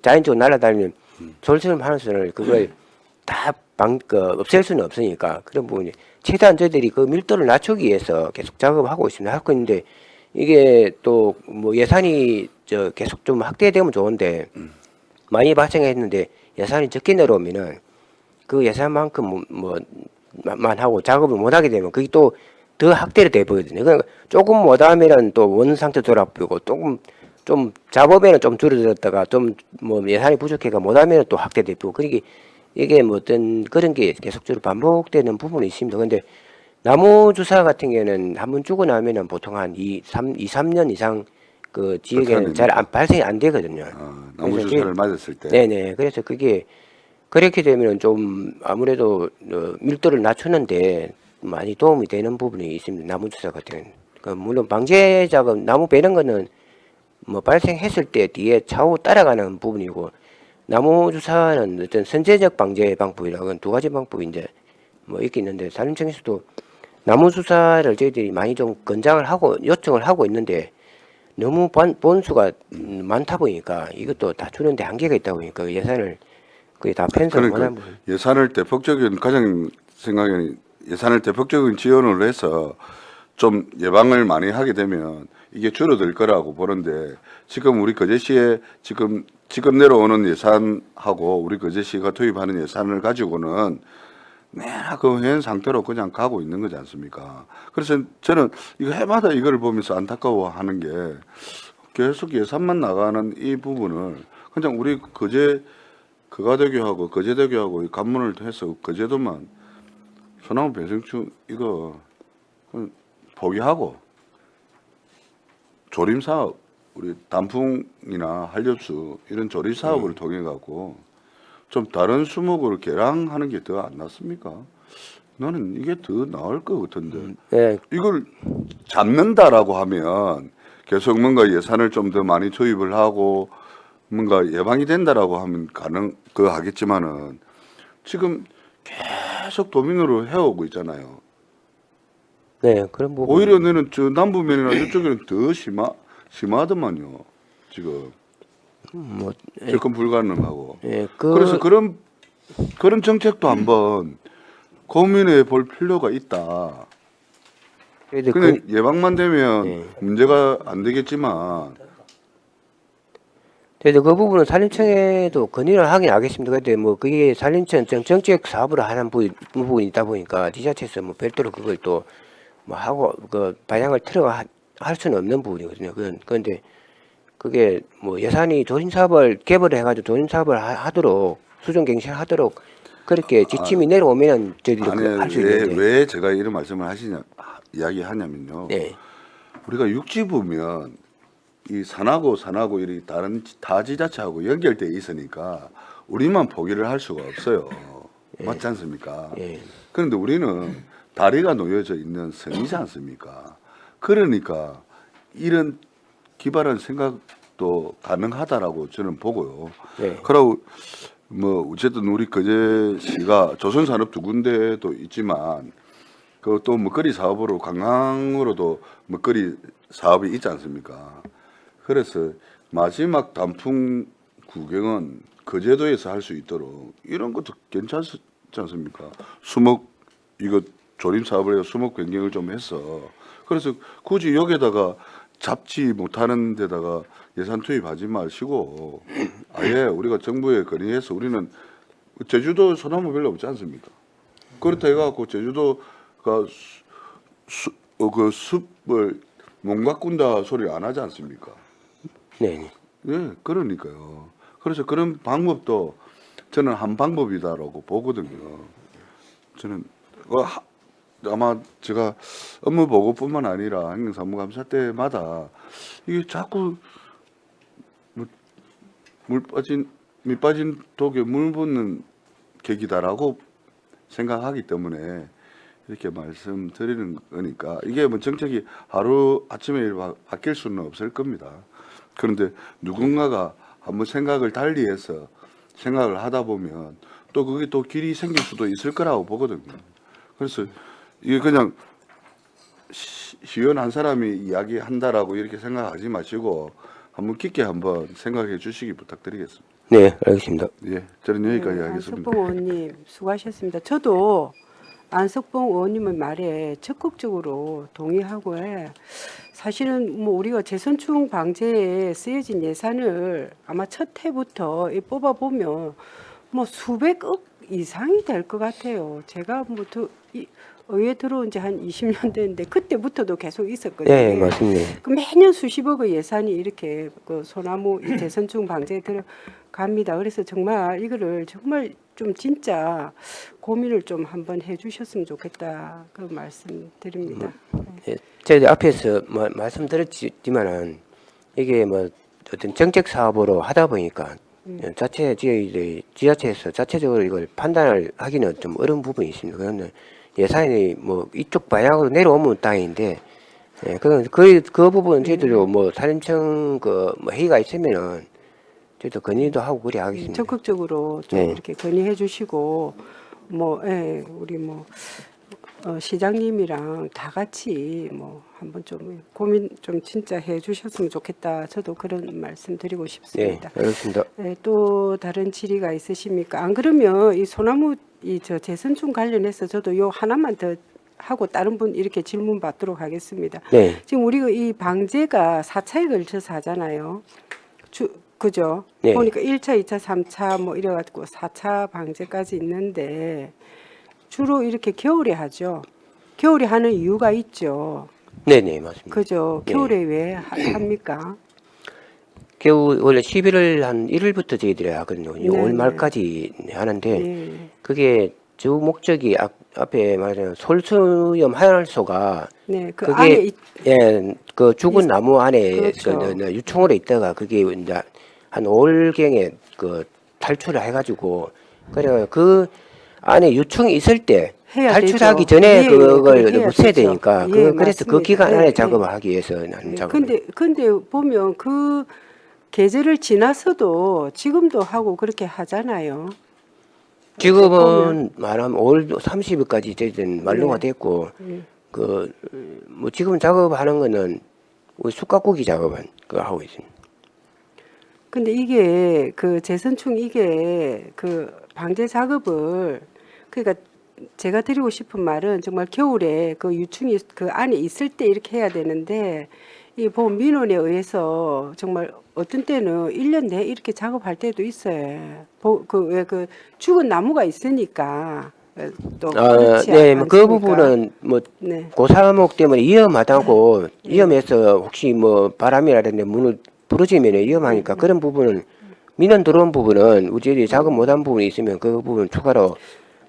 자연적으로 날아다니는 솔솔면 한호철을 그걸 다 없앨 수는 없으니까 그런 부분이 최대한 저희들이 그 밀도를 낮추기 위해서 계속 작업하고 있습니다. 하고 있는데 이게 또 뭐 예산이 계속 좀 확대되면 좋은데 많이 발생했는데 예산이 적게 내려오면은 그 예산만큼 만 하고 작업을 못 하게 되면 그게 또 더 확대를 돼 보거든요. 그러니까 조금 못하면은 또 원 상태 돌아보고 조금 좀 작업에는 좀 줄어들었다가 좀 뭐 예산이 부족해가 못하면은 또 확대되고 그러게 이게 뭐 어떤 그런 게 계속적으로 반복되는 부분이 있습니다. 근데 나무 주사 같은 경우는 한번 주고 나면은 보통 한 3년 이상 그 지역에는 잘 발생이 안 되거든요. 나무 그래서 주사를 맞았을 때. 네네. 그래서 그게 그렇게 되면은 좀 아무래도 밀도를 낮추는데 많이 도움이 되는 부분이 있습니다. 나무 주사 같은 경우는. 그러니까 물론 방제 작업, 나무 베는 거는 뭐 발생했을 때 뒤에 차후 따라가는 부분이고 나무 주사는 어떤 선제적 방제 방법이라고 두 가지 방법이 이제 뭐 있긴 있는데 산림청에서도 나무 주사를 저희들이 많이 좀 권장을 하고 요청을 하고 있는데 너무 본수가 많다 보니까 이것도 다 주는데 한계가 있다 보니까 예산을 거의 다 편성을 못한 그러니까 부분. 예산을 대폭적인 가장 생각에는 예산을 대폭적인 지원을 해서 좀 예방을 많이 하게 되면 이게 줄어들 거라고 보는데 지금 우리 거제시에 지금 내려오는 예산하고 우리 거제시가 투입하는 예산을 가지고는 내나 그 현 상태로 그냥 가고 있는 거지 않습니까? 그래서 저는 이거 해마다 이걸 보면서 안타까워하는 게 계속 예산만 나가는 이 부분을 그냥 우리 거제 거가대교하고 거제대교하고 이 관문을 해서 거제도만 소나무 배성충 이거 포기하고 조림 사업 우리 단풍이나 한렵수 이런 조림 사업을 통해 갖고 좀 다른 수목을 개량하는 게 더 안 낫습니까? 나는 이게 더 나을 것 같은데 네, 이걸 잡는다라고 하면 계속 뭔가 예산을 좀 더 많이 투입을 하고 뭔가 예방이 된다라고 하면 하겠지만은 지금 계속 도민으로 해오고 있잖아요. 네, 그런 부분. 오히려 너는 저 남부면이나 이쪽에는 더 심하더만요. 지금 뭐, 접근 불가능하고. 예, 그래서 그런 정책도 한번 고민해 볼 필요가 있다. 그래도 그냥 예방만 되면 네. 문제가 안 되겠지만 그래도 그 부분은 산림청에도 건의를 하긴 하겠습니다. 근데 뭐 그게 산림청 정책 사업으로 하는 부분이 있다 보니까 지자체에서 뭐 별도로 그걸 또 뭐 하고 그 방향을 틀어가 할 수는 없는 부분이거든요. 그런데 그게 뭐 예산이 조림 사업을 개발을 해가지고 조림 사업을 하도록 수정갱신하도록 그렇게 지침이 내려오면은 저희들이 아니 할 수 있는데. 왜 제가 이런 말씀을 이야기하냐면요. 네, 우리가 육지부면 이 산하고 이 다른 타 지자체하고 연결돼 있으니까 우리만 포기를 할 수가 없어요. 맞지 않습니까? 예. 그런데 우리는 다리가 놓여져 있는 섬이지 않습니까? 그러니까 이런 기발한 생각도 가능하다라고 저는 보고요. 네. 그러고 뭐 어쨌든 우리 거제시가 조선산업 두 군데도 있지만 그또 먹거리 사업으로 관광으로도 먹거리 사업이 있지 않습니까? 그래서 마지막 단풍 구경은 거제도에서 할 수 있도록 이런 것도 괜찮지 않습니까? 수목 이거 조림 사업을 해서 수목 변경을 좀 해서 그래서 굳이 여기에다가 잡지 못하는 데다가 예산 투입하지 마시고 아예 우리가 정부에 건의해서 우리는 제주도 소나무 별로 없지 않습니까? 그렇다 해갖고 제주도가 그 숲을 못 가꾼다 소리 안 하지 않습니까? 네. 예, 그러니까요. 그래서 그런 방법도 저는 한 방법이다라고 보거든요. 저는 아마 제가 업무 보고뿐만 아니라 행정사무감사 때마다 이게 자꾸 밑 빠진 독에 물 붓는 계기다라고 생각하기 때문에 이렇게 말씀드리는 거니까 이게 뭐 정책이 하루 아침에 바뀔 수는 없을 겁니다. 그런데 누군가가 한번 생각을 달리해서 생각을 하다 보면 또 그게 또 길이 생길 수도 있을 거라고 보거든요. 그래서 이게 그냥 시원 한 사람이 이야기한다라고 이렇게 생각하지 마시고 한번 깊게 한번 생각해 주시기 부탁드리겠습니다. 네, 알겠습니다. 예, 저는 여기까지 하겠습니다. 안석봉 의원님 수고하셨습니다. 저도 안석봉 의원님의 말에 적극적으로 동의하고 사실은 뭐 우리가 재선충 방제에 쓰여진 예산을 아마 첫 해부터 뽑아보면 뭐 수백억 이상이 될 것 같아요. 제가 뭐 의회 들어온 지 한 20년 됐는데 그때부터도 계속 있었거든요. 네, 맞습니다. 그 매년 수십억의 예산이 이렇게 그 소나무 이 재선충 방제에 들어갑니다. 그래서 정말 이거를 정말 좀 진짜 고민을 좀 한번 해주셨으면 좋겠다 그 말씀드립니다. 예, 제가 앞에서 뭐 말씀드렸지만은 이게 뭐 어떤 정책 사업으로 하다 보니까 지자체에서 자체적으로 이걸 판단을 하기는 좀 어려운 부분이 있습니다. 그런데 예산이 뭐 이쪽 방향으로 내려오면 다행인데, 예, 그 부분은 저희들도 뭐 산림청 뭐 회의가 있으면은 저희도 건의도 하고 그래 하겠습니다. 적극적으로 좀 네. 이렇게 건의해 주시고 뭐 우리 뭐 시장님이랑 다 같이 뭐 한번 좀 고민 좀 진짜 해 주셨으면 좋겠다. 저도 그런 말씀 드리고 네, 싶습니다. 알겠습니다. 또 다른 질의가 있으십니까? 안 그러면 이 소나무 저 재선충 관련해서 저도 요 하나만 더 하고 다른 분 이렇게 질문 받도록 하겠습니다. 네, 지금 우리가 이 방제가 4차에 걸쳐서 하잖아요. 그죠? 네. 보니까 1차, 2차, 3차 뭐 이래가지고 4차 방제까지 있는데 주로 이렇게 겨울에 하죠. 겨울에 하는 이유가 있죠. 네, 네, 맞습니다. 그죠? 네. 겨울에 왜 합니까? 겨우 원래 11월 한 1일부터 저희들이 하거든요. 네, 5월 네. 말까지 하는데 예. 그게 주 목적이 앞에 말하는 솔수염 하яр소가 네, 그 그게 안에 예, 그 죽은 있- 나무 안에 그렇죠. 유충으로 있다가 그게 이제 한 5월경에 그 탈출을 해가지고 그래 그 안에 유충이 있을 때 해야 탈출하기 되죠. 전에 예, 그걸 그걸 해야 없애야 되죠. 되니까 예, 그래서 그 맞습니다. 기간 안에 예, 작업을 예. 하기 위해서 하는 네, 작업을. 근데 보면 그 계절을 지나서도 지금도 하고 그렇게 하잖아요. 지금은 말하면 5월 30일까지 저희들은 만료가 네. 됐고 예. 그 뭐 지금 작업하는 거는 우리 숯가꾸기 작업은 그거 하고 있습니다. 근데 이게 그 재선충 이게 그 방제 작업을 그러니까 제가 드리고 싶은 말은 정말 겨울에 그 유충이 그 안에 있을 때 이렇게 해야 되는데 이 보험 민원에 의해서 정말 어떤 때는 1년 내에 이렇게 작업할 때도 있어요. 그 왜 그 죽은 나무가 있으니까 또 그렇지 네, 뭐그 않습니까? 부분은 뭐 네. 고사목 때문에 위험하다고 위험해서 혹시 뭐 바람이라든지 문을 부러지면 위험하니까 그런 부분은 민원 들어온 부분은 우리 작업 못한 부분이 있으면 그 부분 추가로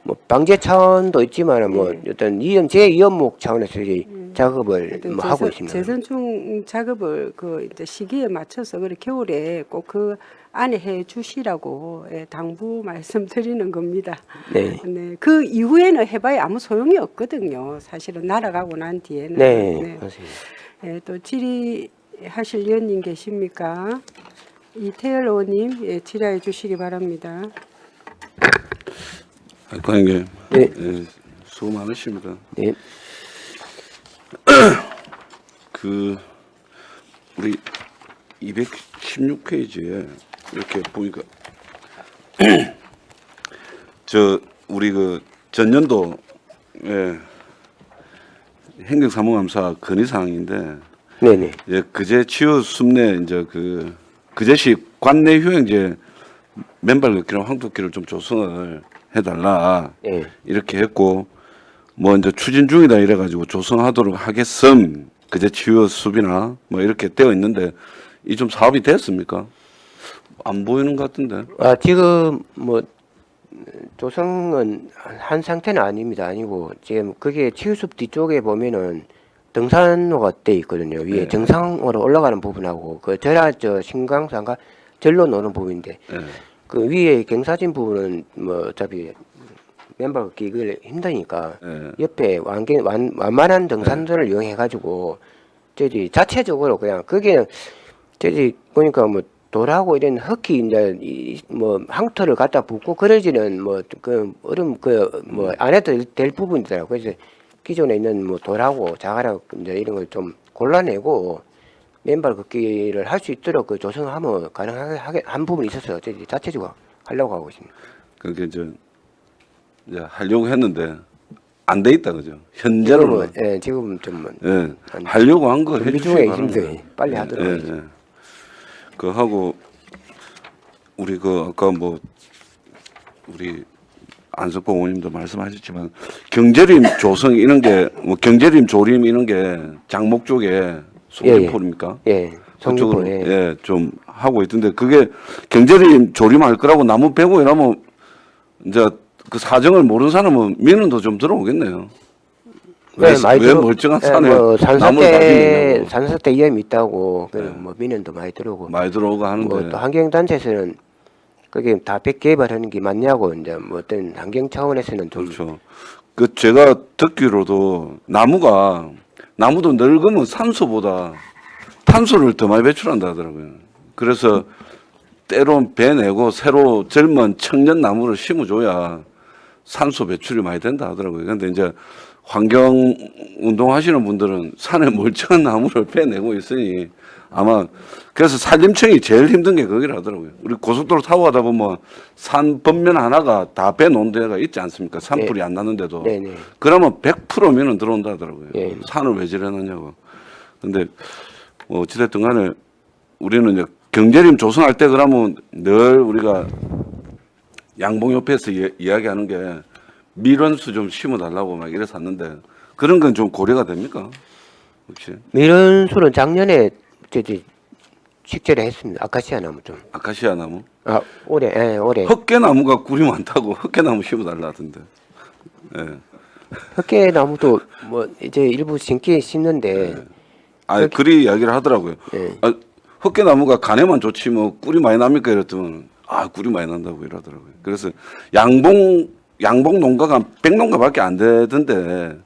뭐 방제 차원도 있지만 뭐 어떤 제2연목 차원에서 이제 작업을 하여튼 뭐 하고 있습니다. 재선충 작업을 그 이제 시기에 맞춰서 그래 겨울에 꼭 그 안에 해 주시라고 당부 말씀드리는 겁니다. 네. 네, 그 이후에는 해봐야 아무 소용이 없거든요. 사실은 날아가고 난 뒤에는. 네, 맞습니다. 또 질의하실 위원님 계십니까? 이태열 의원님 질의해 주시기 바랍니다. 관계 네. 수고 많으십니다. 네. 그 우리 216페이지에 이렇게 보니까 저 우리 그 전년도 행정사무감사 건의 사항인데 네네. 그제 치유 숲내 이제 그제시 관내 휴행제 맨발 걷기랑 황토길을 좀 조성을 해달라 네. 이렇게 했고 뭐 이제 추진 중이다 이래가지고 조성하도록 하겠음 그제 치유 숲이나 뭐 이렇게 되어 있는데 이 좀 사업이 됐습니까? 안 보이는 것 같은데. 지금 뭐 조성은 한 상태는 아닙니다. 아니고 지금 그게 치유숲 뒤쪽에 보면은 등산로가 돼 있거든요. 위에 네. 정상으로 올라가는 부분하고 그 저 신강산과 절로 노는 부분인데 예. 그 위에 경사진 부분은 뭐 어차피 맨발 걷기 이걸 힘드니까 예. 옆에 완만한 등산로를 이용해 가지고 저기 자체적으로 그냥 그게 저기 보니까 뭐 돌하고 이런 흙이 이제 뭐 항토를 갖다 붓고 그러지는 뭐 그 얼음 그 뭐 안 해도 될 부분이더라고요. 그래서 기존에 있는 뭐 돌하고 자갈하고 이제 이런 걸 좀 골라내고 맨발 걷기를 할 수 있도록 그 조성하면 가능하게 한 부분이 있어서 저기 자체적으로 하려고 하고 있습니다. 그게 이제 하려고 했는데 안 돼 있다 그죠? 현재로는 지금은 좀 예. 하려고 한 거 준비 해주시기 중에 바랍니다. 있습니다. 빨리 하도록 하겠습니다. 그 하고 우리 그 아까 뭐 우리 안석봉 의원님도 말씀하셨지만 경제림 조성 이런 게 뭐 경제림 조림 이런 게 장목 쪽에 송진폴입니까? 예, 그쪽으로 송진포, 예. 좀 하고 있던데 그게 경제림 조림할 거라고 나무 빼고 이러면 이제 그 사정을 모르는 사람은 민원도 좀 들어오겠네요. 왜 멀쩡한 산에 뭐 나무를 다지느냐고 산사태 위험이 있다고 뭐 민원도 많이 들어오고 많이 들어오고 하는데 뭐 또 환경단체에서는 그게 다 백개발하는 게 맞냐고 이제 뭐 어떤 환경 차원에서는 좀 그렇죠. 그 제가 듣기로도 나무도 늙으면 산소보다 탄소를 더 많이 배출한다 하더라고요. 그래서 때론 베내고 새로 젊은 청년 나무를 심어줘야 산소 배출이 많이 된다 하더라고요. 그런데 이제 환경 운동 하시는 분들은 산에 멀쩡한 나무를 빼내고 있으니 아마 그래서 산림청이 제일 힘든 게 거기라 하더라고요. 우리 고속도로 타고 가다 보면 산 번면 하나가 다 빼놓은 데가 있지 않습니까? 산불이 안 나는데도. 네네. 그러면 100%면은 들어온다 하더라고요. 예. 산을 왜 저래놨냐고. 근데 어찌됐든 간에 우리는 이제 경제림 조성할 때 그러면 늘 우리가 양봉협회에서 이야기하는 게 밀원수 좀 심어달라고 막 이래서 샀는데 그런 건 좀 고려가 됩니까? 혹시? 밀원수는 작년에 저기 식재를 했습니다. 아카시아 나무 좀. 아카시아 나무? 아 올해 예, 올해 헛개나무가 꿀이 많다고 헛개나무 심어달라 하던데. 예. 흑개 나무도 뭐 이제 일부 심기 심는데 아, 그리 이야기를 하더라고요. 예. 아, 헛개나무가 간에만 좋지 뭐 꿀이 많이 납니까 이랬더니 아 꿀이 많이 난다고 이러더라고요. 그래서 양봉 농가가 100농가밖에 안 되던데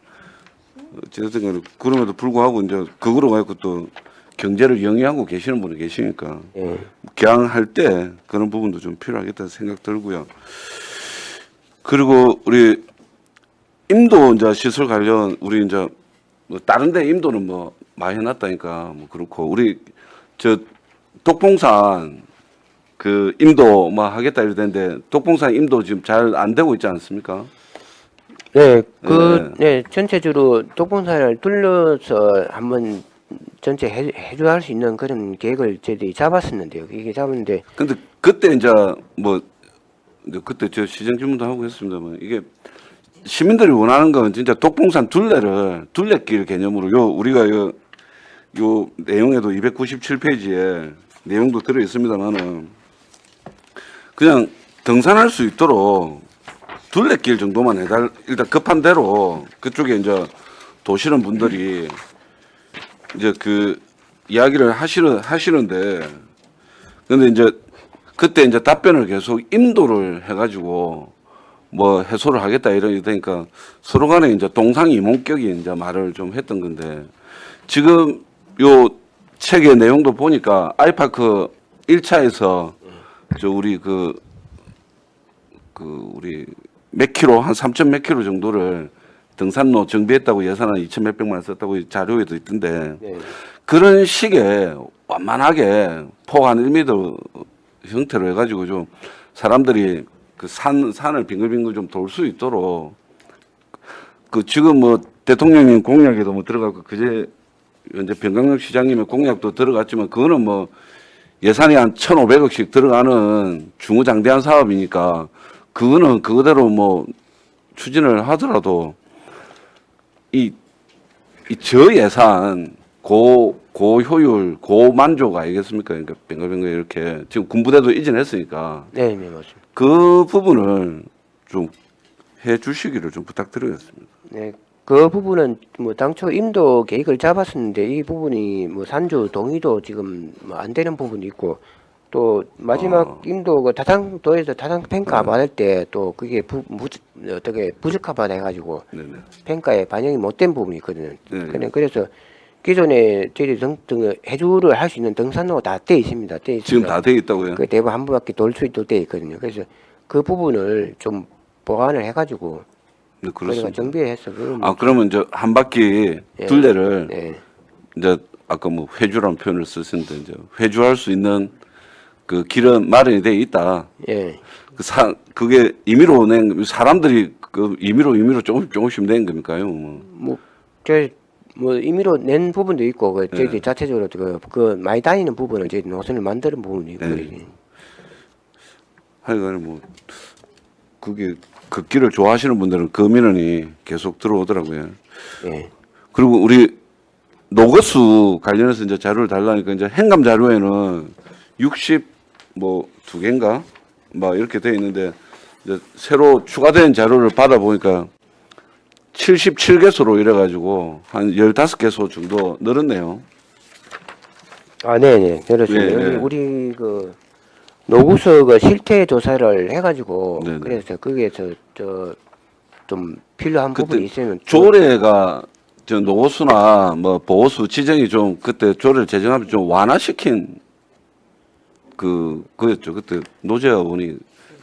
어쨌든 그럼에도 불구하고 이제 그거로 가지고 또 경제를 영위하고 계시는 분이 계시니까 예. 개항할 때 그런 부분도 좀 필요하겠다는 생각 들고요. 그리고 우리 임도 이제 시설 관련 우리 이제 뭐 다른데 임도는 뭐 많이 해놨다니까 뭐 그렇고 우리 저 독봉산 그 임도 뭐 하겠다 이러던데 독봉산 임도 지금 잘 안 되고 있지 않습니까? 네, 전체적으로 독봉산을 둘러서 한번 전체 해줘야 할 수 있는 그런 계획을 저희들이 잡았었는데요. 이게 잡았는데 근데 그때 이제 뭐 이제 그때 저 시정 질문도 하고 했습니다만 이게 시민들이 원하는 건 진짜 독봉산 둘레길 개념으로 요 우리가 요 내용에도 297페이지에 내용도 들어 있습니다만은 그냥 등산할 수 있도록 둘레길 정도만 일단 급한 대로 그쪽에 이제 도시는 분들이 이제 그 이야기를 하시는데 근데 이제 그때 이제 답변을 계속 임도를 해가지고 뭐 해소를 하겠다 이러니까 서로 간에 이제 동상이몽격이 이제 말을 좀 했던 건데 지금 요 책의 내용도 보니까 아이파크 1차에서 저 우리 그 우리 몇 킬로 한 3천 몇 킬로 정도를 등산로 정비했다고 예산은 2천 몇백만 원 썼다고 자료에도 있던데 네. 그런 식의 완만하게 폭 한 1m 형태로 해가지고 좀 사람들이 그 산을 빙글빙글 좀 돌 수 있도록 그 지금 뭐 대통령님 공약에도 뭐 들어가고 그제 현재 변강혁 시장님의 공약도 들어갔지만 그거는 뭐 예산이 한 1,500억씩 들어가는 중후장대한 사업이니까 그거는 그거대로 뭐 추진을 하더라도 이 저예산 고효율 고만족 아니겠습니까? 그러니까 뱅글뱅글 이렇게 지금 군부대도 이전했으니까 네, 네 맞습니다. 그 부분을 좀 해주시기를 좀 부탁드리겠습니다. 네, 그 부분은 뭐 당초 임도 계획을 잡았었는데 이 부분이 뭐 산주 동의도 지금 뭐 안 되는 부분이 있고 또 마지막 임도 그 다산도에서 다산 평가 받을 때 또 그게 어떻게 부적합하다 해가지고 네네. 평가에 반영이 못된 부분이 있거든요. 네. 그래서 기존에 저희들이 등 해주를 할 수 있는 등산로가 다 돼 있습니다. 돼 있습니다. 지금 다 돼 있다고요? 그 대부분 한 바퀴 돌 수 있도록 돼 있거든요. 그래서 그 부분을 좀 보완을 해가지고 네, 우리가 그렇습니다. 정비해서 아 그러면 이제 한 바퀴 예. 둘레를 네. 이제 아까 뭐 회주라는 표현을 쓰셨는데 이제 회주할 수 있는 그 길은 마련이 돼 있다. 예. 그게 임의로 낸 사람들이 그 임의로 조금씩 낸 겁니까요? 뭐 임의로 낸 부분도 있고 그 네. 저희들 자체적으로 그 많이 다니는 부분은 저희 노선을 만드는 부분이 있고 네. 하여간 뭐 그게 그 길을 좋아하시는 분들은 그 민원이 계속 들어오더라고요. 예. 그리고 우리 노거수 관련해서 이제 자료를 달라니까 이제 행감 자료에는 2 개인가 막 이렇게 돼 있는데 이제 새로 추가된 자료를 받아 보니까 77개소로 이래가지고 한 15개소 정도 늘었네요. 아, 네네. 그렇습니다. 예, 예. 우리 그 노구서 그 실태 조사를 해가지고 네네. 그래서 거기에서 좀 필요한 그때 부분이 있으면 조례가 저 노후수나 뭐 보호수 지정이 좀 그때 조례를 제정하면 좀 완화시킨 그였죠. 그때 노재하 의원이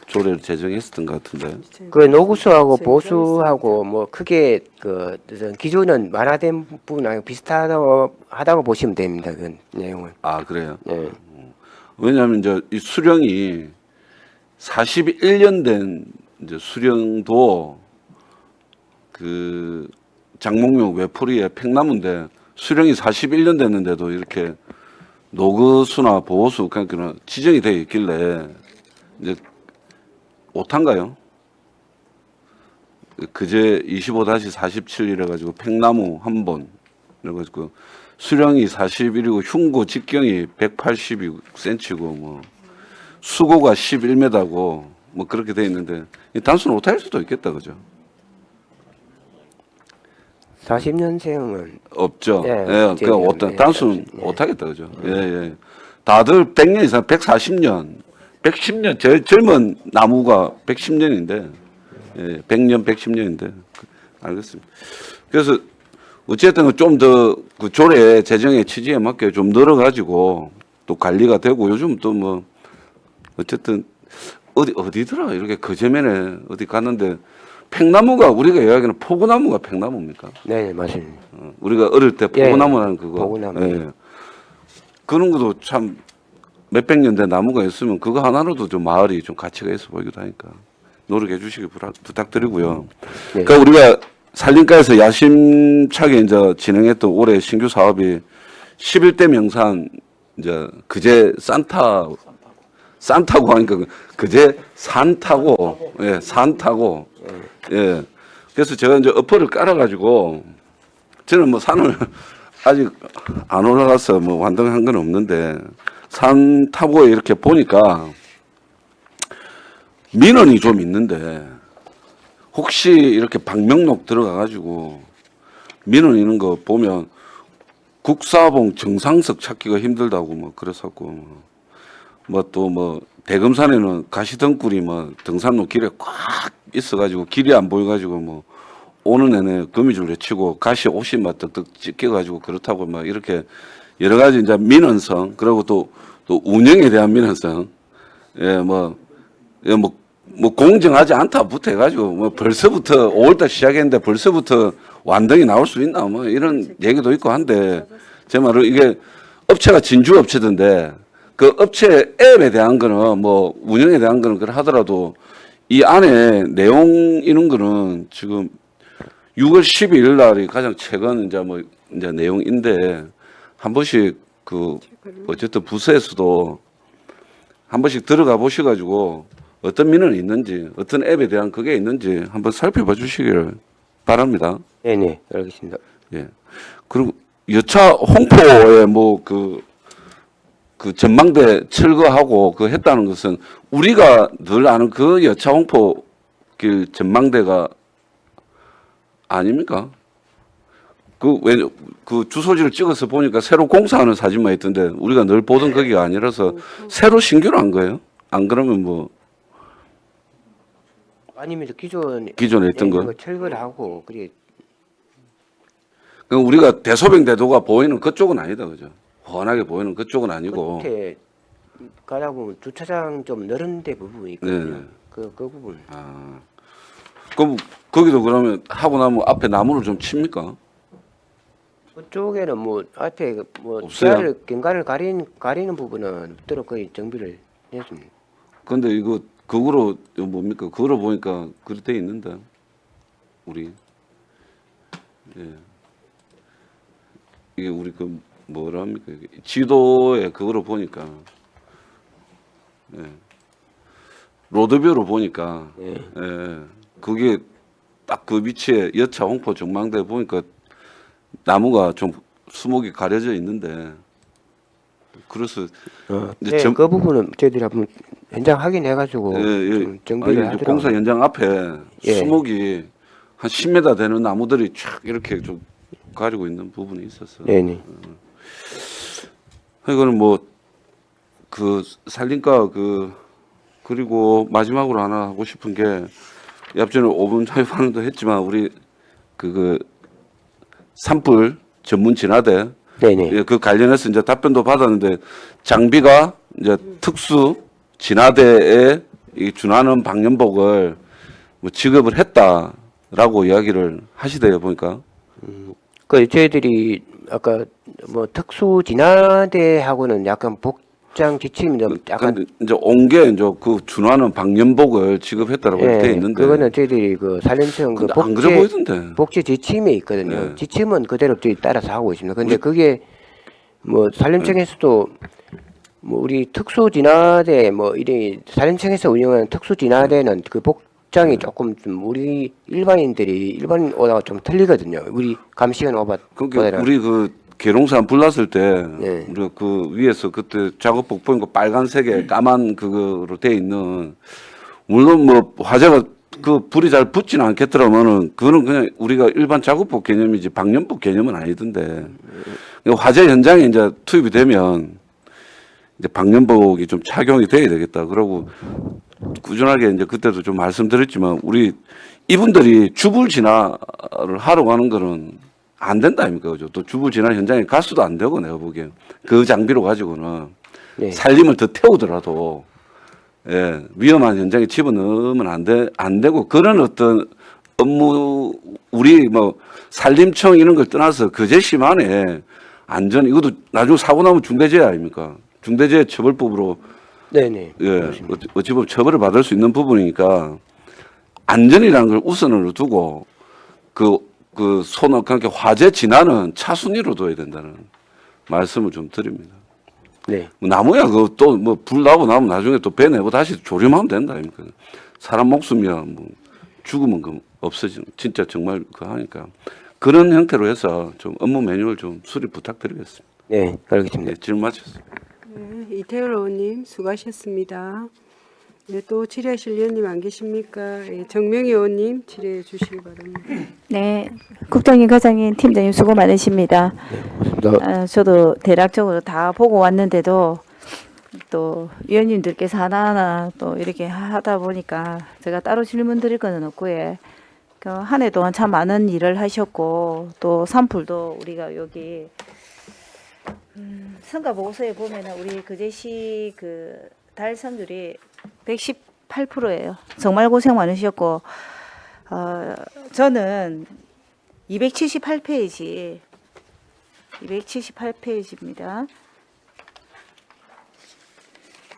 조례를 제정했었던 것 같은데. 그 노구수하고 보수하고 뭐 크게 그 기존은 완화된 부분하고 비슷하다고 보시면 됩니다. 그 내용은. 아 그래요. 예. 왜냐하면 이제 이 수령이 41년 된 이제 수령도 그 장목묘 외풀이의 팽나무인데 수령이 41년 됐는데도 이렇게 노거수나 보호수 그러니까 지정이 되어 있길래 이제 오탄가요? 그제 25-47 이래 가지고 팽나무 한 번 이래 가지고 수령이 41이고 흉고 직경이 180cm고 뭐 수고가 11m고 뭐 그렇게 돼 있는데 단순 오타일 수도 있겠다, 그죠? 40년생은 없죠. 예, 예, 그 제기는, 어떤 예, 단순 예. 못하겠다, 그죠? 예, 예. 다들 100년 이상, 140년, 110년, 제일 젊은 나무가 110년인데, 예, 100년, 110년인데, 알겠습니다. 그래서 어쨌든 좀 더 그 조례 제정의 취지에 맞게 좀 늘어가지고 또 관리가 되고 요즘 또 뭐 어쨌든 어디더라 이렇게 거제면에 어디 갔는데 팽나무가 우리가 이야기하는 포구나무가 팽나무입니까? 네, 맞습니다. 우리가 어릴 때 예, 포구나무라는 그거. 포구나무. 예. 그런 것도 참 몇백 년 된 나무가 있으면 그거 하나로도 좀 마을이 좀 가치가 있어 보이기도 하니까 노력해 주시기 부탁드리고요. 네. 그러니까 우리가 산림가에서 야심차게 이제 진행했던 올해 신규 사업이 11대 명산 이제 그제 산타고 하니까 그제 산 타고 산 타고 예. 그래서 제가 이제 어퍼를 깔아가지고 저는 뭐 산을 아직 안 올라가서 뭐 완등한 건 없는데 산 타고 이렇게 보니까 민원이 좀 있는데 혹시 이렇게 방명록 들어가가지고 민원 있는 거 보면 국사봉 정상석 찾기가 힘들다고 뭐 그랬었고 뭐 또 뭐 대금산에는 가시덩굴이 뭐 등산로 길에 꽉 있어가지고 길이 안 보여가지고 뭐 오는 내내 거미줄 외치고 가시 옷이 막 뜩뜩 찢겨가지고 그렇다고 막 이렇게 여러 가지 이제 민원성 그리고 또 운영에 대한 민원성 뭐 공정하지 않다부터 해가지고 뭐 벌써부터 5월달 시작했는데 벌써부터 완등이 나올 수 있나 뭐 이런 얘기도 있고 한데 제 말은 이게 업체가 진주 업체던데 그 업체 앱에 대한 거는 뭐 운영에 대한 거는 그래 하더라도 이 안에 내용 이런 거는 지금 6월 12일 날이 가장 최근 이제 내용인데 한 번씩 그 어쨌든 부서에서도 한 번씩 들어가 보셔가지고 어떤 민원이 있는지 어떤 앱에 대한 그게 있는지 한번 살펴봐 주시기를 바랍니다. 네네, 알겠습니다. 예. 그리고 여차 홍포에 뭐 그 전망대 철거하고 그 했다는 것은 우리가 늘 아는 그 여차 홍포 그 전망대가 아닙니까? 그 주소지를 찍어서 보니까 새로 공사하는 사진만 있던데 우리가 늘 보던 거기가 아니라서 새로 신규로 한 거예요? 안 그러면 뭐 아니면 기존에 있던 거? 철거를 하고 그게 그럼 우리가 대소변 대도가 보이는 그쪽은 아니다, 그죠? 훤하게 보이는 그쪽은 아니고. 끝에 가다 보면 주차장 좀 넓은 데 부분이 있거든요. 네. 그 부분. 아, 그럼 거기도 그러면 하고 나면 앞에 나무를 좀 칩니까? 그쪽에는 뭐 앞에 뭐 없어요? 지하를 경관을 가리는 부분은 없도록 거의 정비를 했습니다. 근데 이거 그거로 뭡니까? 그거로 보니까 그렇게 돼 있는데 우리 예. 이게 우리 그 뭐라 합니까? 이게 지도에 그거로 보니까 예. 로드뷰로 보니까 예. 예. 그게 딱 그 위치에 여차 홍포 전망대 보니까 나무가 좀 수목이 가려져 있는데 그래서 이제 네, 그 부분은 저희들이 한번 현장 확인해가지고 좀 정비를 아니, 이제 하더라고요. 공사 현장 앞에 예. 수목이 한 10m 되는 나무들이 쫙 이렇게 좀 가리고 있는 부분이 있었어. 네네. 이거는 뭐 그 산림과 그리고 마지막으로 하나 하고 싶은 게 앞전에 5분 자유반응도 했지만 우리 그 산불 전문 진화대 네네. 예, 그 관련해서 이제 답변도 받았는데 장비가 이제 특수 진화대에 이 준하는 방염복을 뭐 지급을 했다라고 이야기를 하시대요 보니까. 그 저희들이 아까 뭐 특수 진화대하고는 약간 복장 지침이 좀 약간 근데 이제 온 게 이제 그 준하는 방염복을 지급했다라고 예, 돼 있는데. 그거는 저희들이 그 산림청 그 근데 안 그래 보이던데. 복지 지침이 있거든요. 네. 지침은 그대로 저희 따라서 하고 있습니다. 근데 그게 뭐 산림청에서도 뭐 우리 특수 진화대 뭐 이래 산림청에서 운영하는 특수 진화대는 그 복장이 조금 좀 우리 일반인 오다가 좀 틀리거든요. 우리 감시원 그러니까 오바보다는 우리 그 계룡산 불났을 때 네. 우리가 그 위에서 그때 작업복 보인 거 빨간색에 까만 그거로 돼 있는 물론 뭐 화재가 그 불이 잘 붙지는 않겠더라면은 그거는 그냥 우리가 일반 작업복 개념이지 방염복 개념은 아니던데 화재 현장에 이제 투입이 되면 이제 방염복이 좀 착용이 돼야 되겠다. 그러고 꾸준하게 이제 그때도 좀 말씀드렸지만 우리 이분들이 주불 진화를 하러 가는 거는 안 된다 아닙니까? 그죠? 또 주불 진화 현장에 갈 수도 안 되고 내가 보기엔 그 장비로 가지고는 네. 살림을 더 태우더라도 예, 위험한 현장에 집어넣으면 안 되고 그런 어떤 업무 우리 뭐 산림청 이런 걸 떠나서 거제시만에 안전 이것도 나중에 사고 나면 중대재해 아닙니까? 중대재해 처벌법으로 네네. 예, 어찌 보면 처벌을 받을 수 있는 부분이니까 안전이라는 걸 우선으로 두고 그러니까 화재 진화는 차순위로 둬야 된다는 말씀을 좀 드립니다. 네. 뭐 나무야 그 또 뭐 불 나고 나면 나중에 또 베내고 다시 조림하면 된다 아닙니까? 사람 목숨이야 뭐 죽으면 그 없어지는 진짜 정말 그 하니까 그런 형태로 해서 좀 업무 매뉴얼 좀 수립 부탁드리겠습니다. 네, 알겠습니다. 네, 질문 마쳤습니다. 네, 이태열 의원님 수고하셨습니다. 네, 또 질의하실 의원님 안 계십니까? 예, 정명희 의원님 질의해 주시기 바랍니다. 네, 국장님, 과장님, 팀장님 수고 많으십니다. 저도 대략적으로 다 보고 왔는데도 또 위원님들께서 하나하나 또 이렇게 하다 보니까 제가 따로 질문 드릴 거는 없고요. 한 해 동안 참 많은 일을 하셨고 또 산불도 우리가 여기 성과 보고서에 보면은 우리 거제시 그 달성률이 118%예요. 정말 고생 많으셨고 저는 278페이지입니다.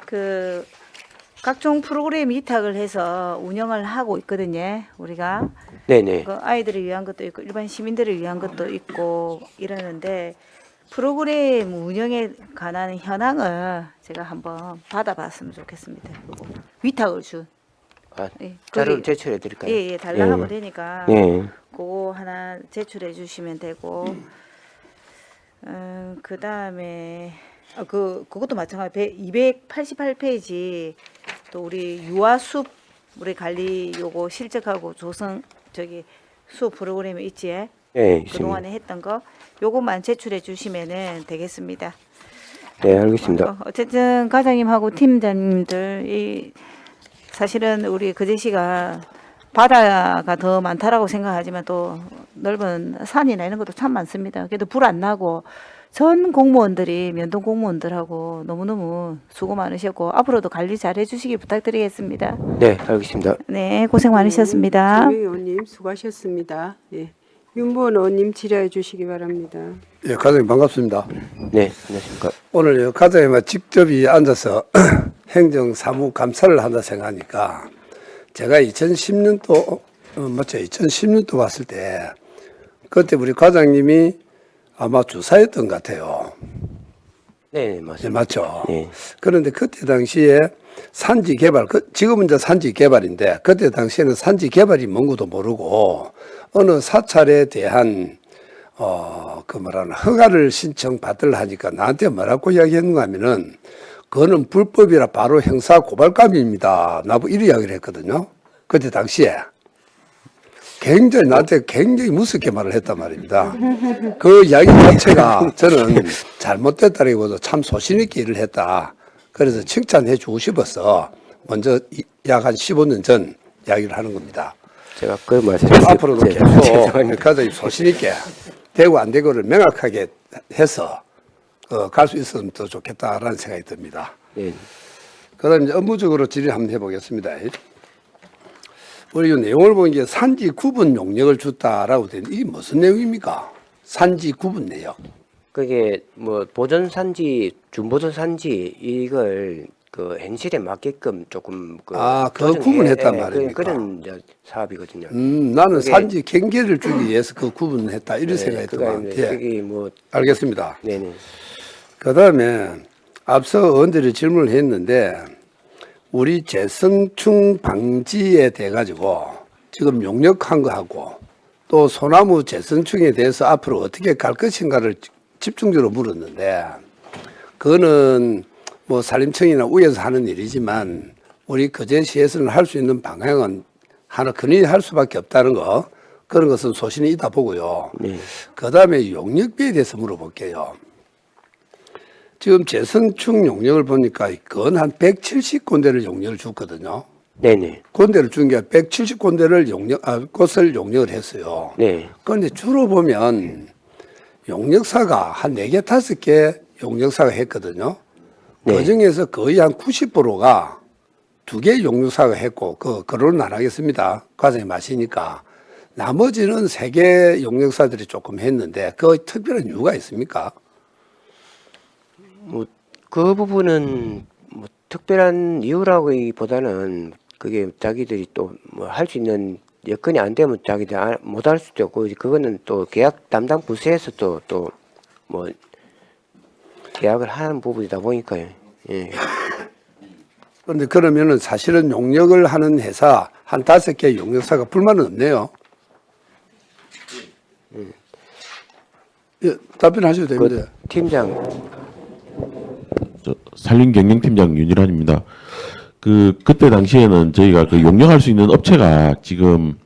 그 각종 프로그램 위탁을 해서 운영을 하고 있거든요. 우리가 네네. 그 아이들을 위한 것도 있고 일반 시민들을 위한 것도 있고 이러는데 프로그램 운영에 관한 현황을 제가 한번 받아봤으면 좋겠습니다. 그리고 위탁을 준. 아, 예, 자료를 거기- 제출해 드릴까요? 예, 달라 하면 되니까 예. 그거 하나 제출해 주시면 되고 그 다음에 그것도 마찬가지 288페이지 또 우리 유아숲 우리 관리 요거 실적하고 조성 숲 프로그램이 있지 예, 있습니다. 그동안에 했던 거 요것만 제출해 주시면은 되겠습니다. 네, 알겠습니다. 어쨌든 과장님하고 팀장님들 사실은 우리 거제시가 바다가 더 많다라고 생각하지만 또 넓은 산이나 이런 것도 참 많습니다. 그래도 불 안 나고 전 공무원들이 면동 공무원들하고 너무너무 수고 많으셨고 앞으로도 관리 잘 해주시기 부탁드리겠습니다. 네, 알겠습니다. 네, 고생 많으셨습니다. 정명희 의원님 수고하셨습니다. 예, 윤보원 의원님 질의해 주시기 바랍니다. 예, 과장님 반갑습니다. 네, 안녕하십니까. 오늘 과장님과 직접 앉아서 행정사무 감사를 한다 생각하니까 제가 2010년도 맞죠? 2010년도 봤을 때 그때 우리 과장님이 아마 주사였던 것 같아요. 네, 예, 맞습니다. 맞죠? 네. 그런데 그때 당시에 산지 개발, 지금은 이제 산지 개발인데 그때 당시에는 산지 개발이 뭔지도 모르고 어느 사찰에 대한 허가를 신청받으려 하니까 나한테 뭐라고 이야기했는가 하면은 그거는 불법이라 바로 형사 고발감입니다. 나보고 이런 이야기를 했거든요. 그때 당시에. 굉장히 나한테 굉장히 무섭게 말을 했단 말입니다. 그 이야기 자체가 저는 잘못됐다기보다 참 소신있게 일을 했다. 그래서 칭찬해 주고 싶어서 먼저 약 한 15년 전 이야기를 하는 겁니다. 제가 그 말씀을 앞으로도 제- 계속 죄송합니다. 가장 소신있게 되고 안 되고를 명확하게 해서 갈 수 있었으면 더 좋겠다라는 생각이 듭니다. 네. 그 다음에 이제 업무적으로 질의 한번 해보겠습니다. 우리 이 내용을 보는 게 산지 구분 용역을 줬다라고 되는 이게 무슨 내용입니까? 산지 구분 내역. 그게 뭐 보전 산지, 준보전 산지 이걸 그 현실에 맞게끔 조금 그거 조정해- 구분했단 예, 말입니까? 그런 이제 사업이거든요. 나는 그게- 산지 경계를 주기 위해서 그 구분을 했다 이런 네, 생각이 그가 들어요. 이제 그게 뭐 알겠습니다. 네네. 그 다음에 앞서 의원들이 질문을 했는데 우리 재성충 방지에 대해 가지고 지금 용역한 거하고 또 소나무 재성충에 대해서 앞으로 어떻게 갈 것인가를 집중적으로 물었는데 그거는 뭐 산림청이나 우에서 하는 일이지만 우리 거제시에서는 할 수 있는 방향은 하나 근히 할 수밖에 없다는 거 그런 것은 소신이 있다 보고요. 네. 그다음에 용역비에 대해서 물어볼게요. 지금 재선충 용역을 보니까 그건 한 170군데를 용역을 줬거든요. 네네. 군데를 준 게 170군데를 곳을 용역을 했어요. 네. 그런데 주로 보면 용역사가 한 4개, 5개 용역사가 했거든요. 네. 그 중에서 거의 한 90%가 2개 용역사가 했고, 그걸로는 안 하겠습니다. 과정이 마시니까. 나머지는 3개 용역사들이 조금 했는데, 그 특별한 이유가 있습니까? 뭐 그 부분은 뭐 특별한 이유라기보다는 그게 자기들이 또 뭐 할 수 있는 여건이 안 되면 자기들 못 할 수도 있고 그거는 또 계약 담당 부서에서 또 뭐 계약을 하는 부분이다 보니까요. 예. 그런데 그러면은 사실은 용역을 하는 회사 한 5개 용역사가 불만은 없네요. 예, 답변하셔도 됩니다. 그 팀장 산림경영팀장 윤일환입니다. 그때 당시에는 저희가 그 용역할 수 있는 업체가 지금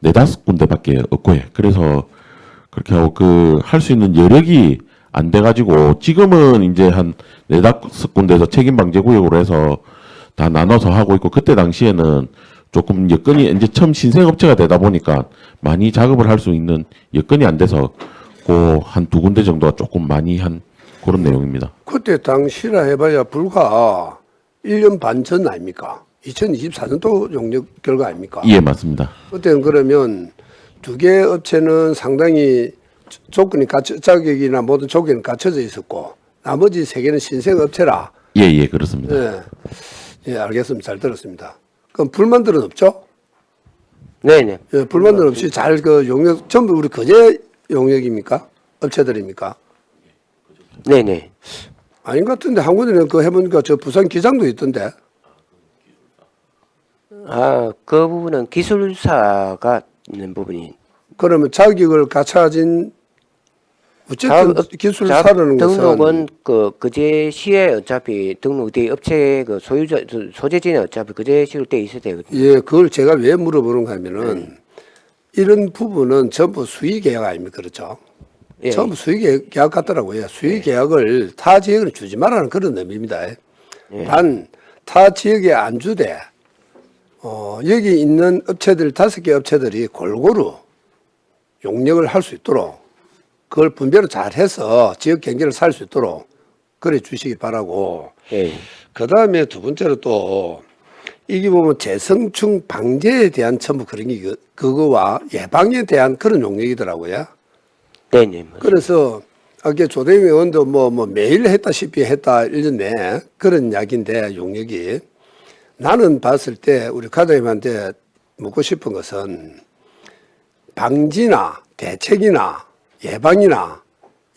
4-5군데밖에 없고요. 그래서 그렇게 하고 그 할 수 있는 여력이 안 돼가지고 지금은 이제 한 4-5군데에서 책임방제구역으로 해서 다 나눠서 하고 있고 그때 당시에는 조금 여건이 이제 처음 신생업체가 되다 보니까 많이 작업을 할 수 있는 여건이 안 돼서 그 한 2군데 정도가 조금 많이 한 그런 내용입니다. 그때 당시라 해봐야 불과 1년 반 전 아닙니까? 2024년도 용역 결과 아닙니까? 예, 맞습니다. 그때는 그러면 2개 업체는 상당히 조건이 자격이나 모든 조건이 갖춰져 있었고 나머지 3개는 신생 업체라. 예, 예, 그렇습니다. 예, 예, 알겠습니다. 잘 들었습니다. 그럼 불만들은 없죠? 네네. 예, 불만들 없이 잘 그 용역 전부 우리 거제 용역입니까? 업체들입니까? 네네. 아닌 것 같은데 한 군데는 그 해보니까 저 부산 기장도 있던데. 그 부분은 기술사가 있는 부분이 그러면 자격을 갖춰진 어쨌든 기술사라는 것은 등록은 그제시에 어차피 등록돼 업체 그 소유자 소재지는 어차피 그제시로 돼 있어야 되거든요. 예, 그걸 제가 왜 물어보는가 하면은 이런 부분은 전부 수의 계약 아닙니까? 그렇죠? 예. 전부 수의 계약 같더라고요. 수의 계약을 타 지역에 주지 말라는 그런 의미입니다. 단 타 지역에 안 주되 여기 있는 업체들 5개 업체들이 골고루 용역을 할 수 있도록 그걸 분배를 잘 해서 지역 경제를 살 수 있도록 그래 주시기 바라고. 예. 그 다음에 두 번째로 또 이게 보면 재성충 방제에 대한 전부 그런 게 그거와 예방에 대한 그런 용역이더라고요. 네네. 그래서 아까 조대미 의원도 뭐 매일 했다시피 했다 1년 내에 그런 이야기인데 용역이 나는 봤을 때 우리 과장님한테 묻고 싶은 것은 방지나 대책이나 예방이나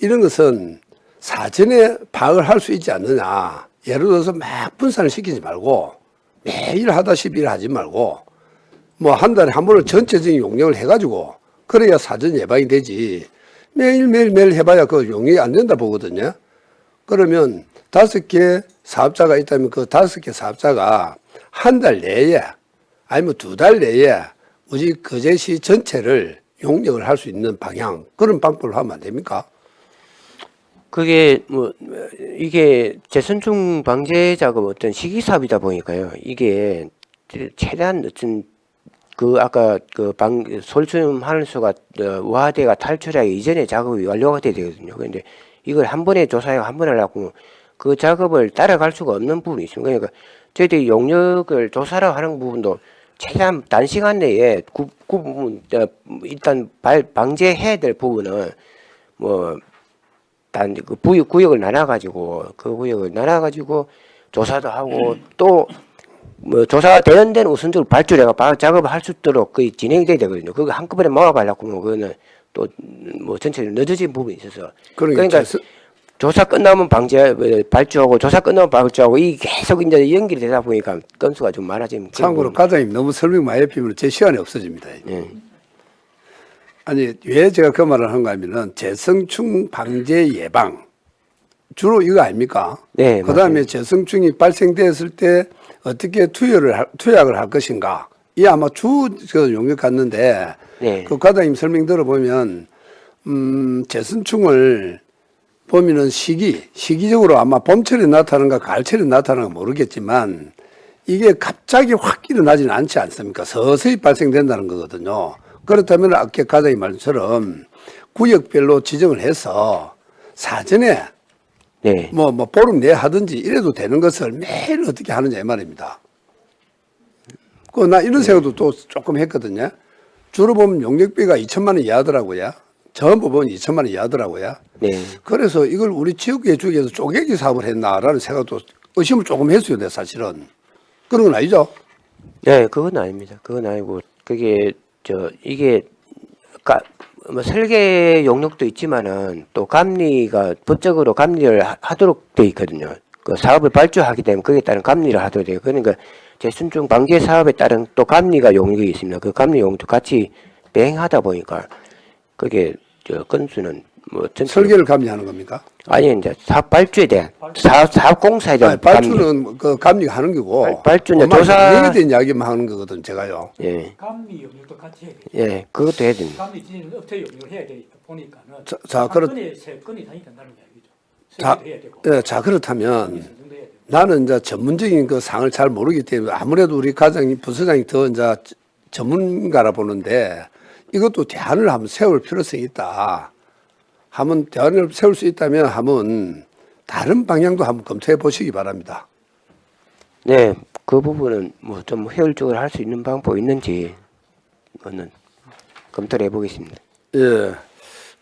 이런 것은 사전에 파악을 할 수 있지 않느냐. 예를 들어서 막 분산을 시키지 말고 매일 하다시피 하지 말고 뭐 한 달에 한 번을 전체적인 용역을 해가지고 그래야 사전 예방이 되지. 매일 해봐야 그 용역이 안 된다 보거든요. 그러면 5개 사업자가 있다면 그 5개 사업자가 한 달 내에 아니면 2달 내에 우리 거제시 전체를 용역을 할 수 있는 방향 그런 방법을 하면 안 됩니까? 그게 뭐 이게 재선충 방제 작업 어떤 시기 사업이다 보니까요. 이게 최대한 어떤 아까 솔수름 하는 수가 우하대가 탈출하기 이전에 작업이 완료가 돼야 되거든요. 그런데 이걸 한 번에 조사하고 한 번에 하려고 그 작업을 따라갈 수가 없는 부분이 있습니다. 그러니까 저희들이 용역을 조사를 하는 부분도 최대한 단시간 내에 일단 방제해야 될 부분은 그 구역을 나눠가지고 그 구역을 나눠가지고 조사도 하고 또 뭐 조사가 되는 데는 우선적으로 발주해가 작업을 할 수 있도록 거의 진행이 돼야 되거든요. 그거 한꺼번에 막아가려고 하면 그거는 또 뭐 전체적으로 늦어진 부분이 있어서 그러니까 조사 끝나면 발주하고 조사 끝나면 발주하고 이 계속 이제 연결이 되다 보니까 건수가 좀 많아지면 참고로 과장님 너무 설명 많이 해피면 제 시간이 없어집니다. 예. 아니 왜 제가 그 말을 한가 하면은 재성충 방제 예방 주로 이거 아닙니까? 네, 그다음에 맞아요. 재성충이 발생됐을 때 어떻게 투약을 할 것인가? 이 아마 그 용역 같는데 네. 그 과장님 설명 들어보면 재성충을 보면은 시기적으로 아마 봄철에 나타나는가 가을철에 나타나는가 모르겠지만 이게 갑자기 확 일어나지는 않지 않습니까? 서서히 발생된다는 거거든요. 그렇다면 아까 과장님 말처럼 구역별로 지정을 해서 사전에 네. 뭐 보름 내에 하든지 이래도 되는 것을 매일 어떻게 하느냐 이 말입니다. 나 이런 생각도 또 조금 했거든요. 주로 보면 용역비가 2천만 원 이하더라고요. 전부 보면 2천만 원 이하더라고요. 네. 그래서 이걸 우리 지역계 쪽에서 쪼개기 사업을 했나라는 생각도 의심을 조금 했어요, 내 사실은. 그런 건 아니죠? 네, 그건 아닙니다. 그건 아니고 그게 이게 뭐 설계 용역도 있지만은 또 감리가 법적으로 감리를 하도록 돼 있거든요. 그 사업을 발주하기 때문에 거기에 따른 감리를 하도록 돼요. 그러니까 재순충 방제 사업에 따른 또 감리가 용역이 있습니다. 그 감리 용역도 같이 배행하다 보니까 그게 건수는 뭐 전체 설계를 감리하는 겁니까? 아니 이제 사업 발주에 대한 사업 공사에 대한 아니, 발주는 그 감리가 하는 거고. 발주는 그만 조사- 용역에 대한 이야기만 하는 거거든, 제가요. 예, 감리 영역도 같이 해야 돼. 예, 그것도 해야 됩니다. 감리 지는 업체 영역을 해야 되니까 보니까는 자, 한 그렇- 건에 세 건이 다니간다는 이야기죠. 자, 설계도 해야 되고. 예, 자, 그렇다면 이 정도 해야 되고. 나는 이제 전문적인 그 상을 잘 모르기 때문에 아무래도 우리 과장님, 부서장이 더 이제 전문가라 보는데 이것도 대안을 한번 세울 필요성이 있다. 한번 대안을 세울 수 있다면 한번 다른 방향도 한번 검토해 보시기 바랍니다. 네, 그 부분은 뭐 좀 효율적으로 할 수 있는 방법이 있는지 그거는 검토를 해보겠습니다. 예.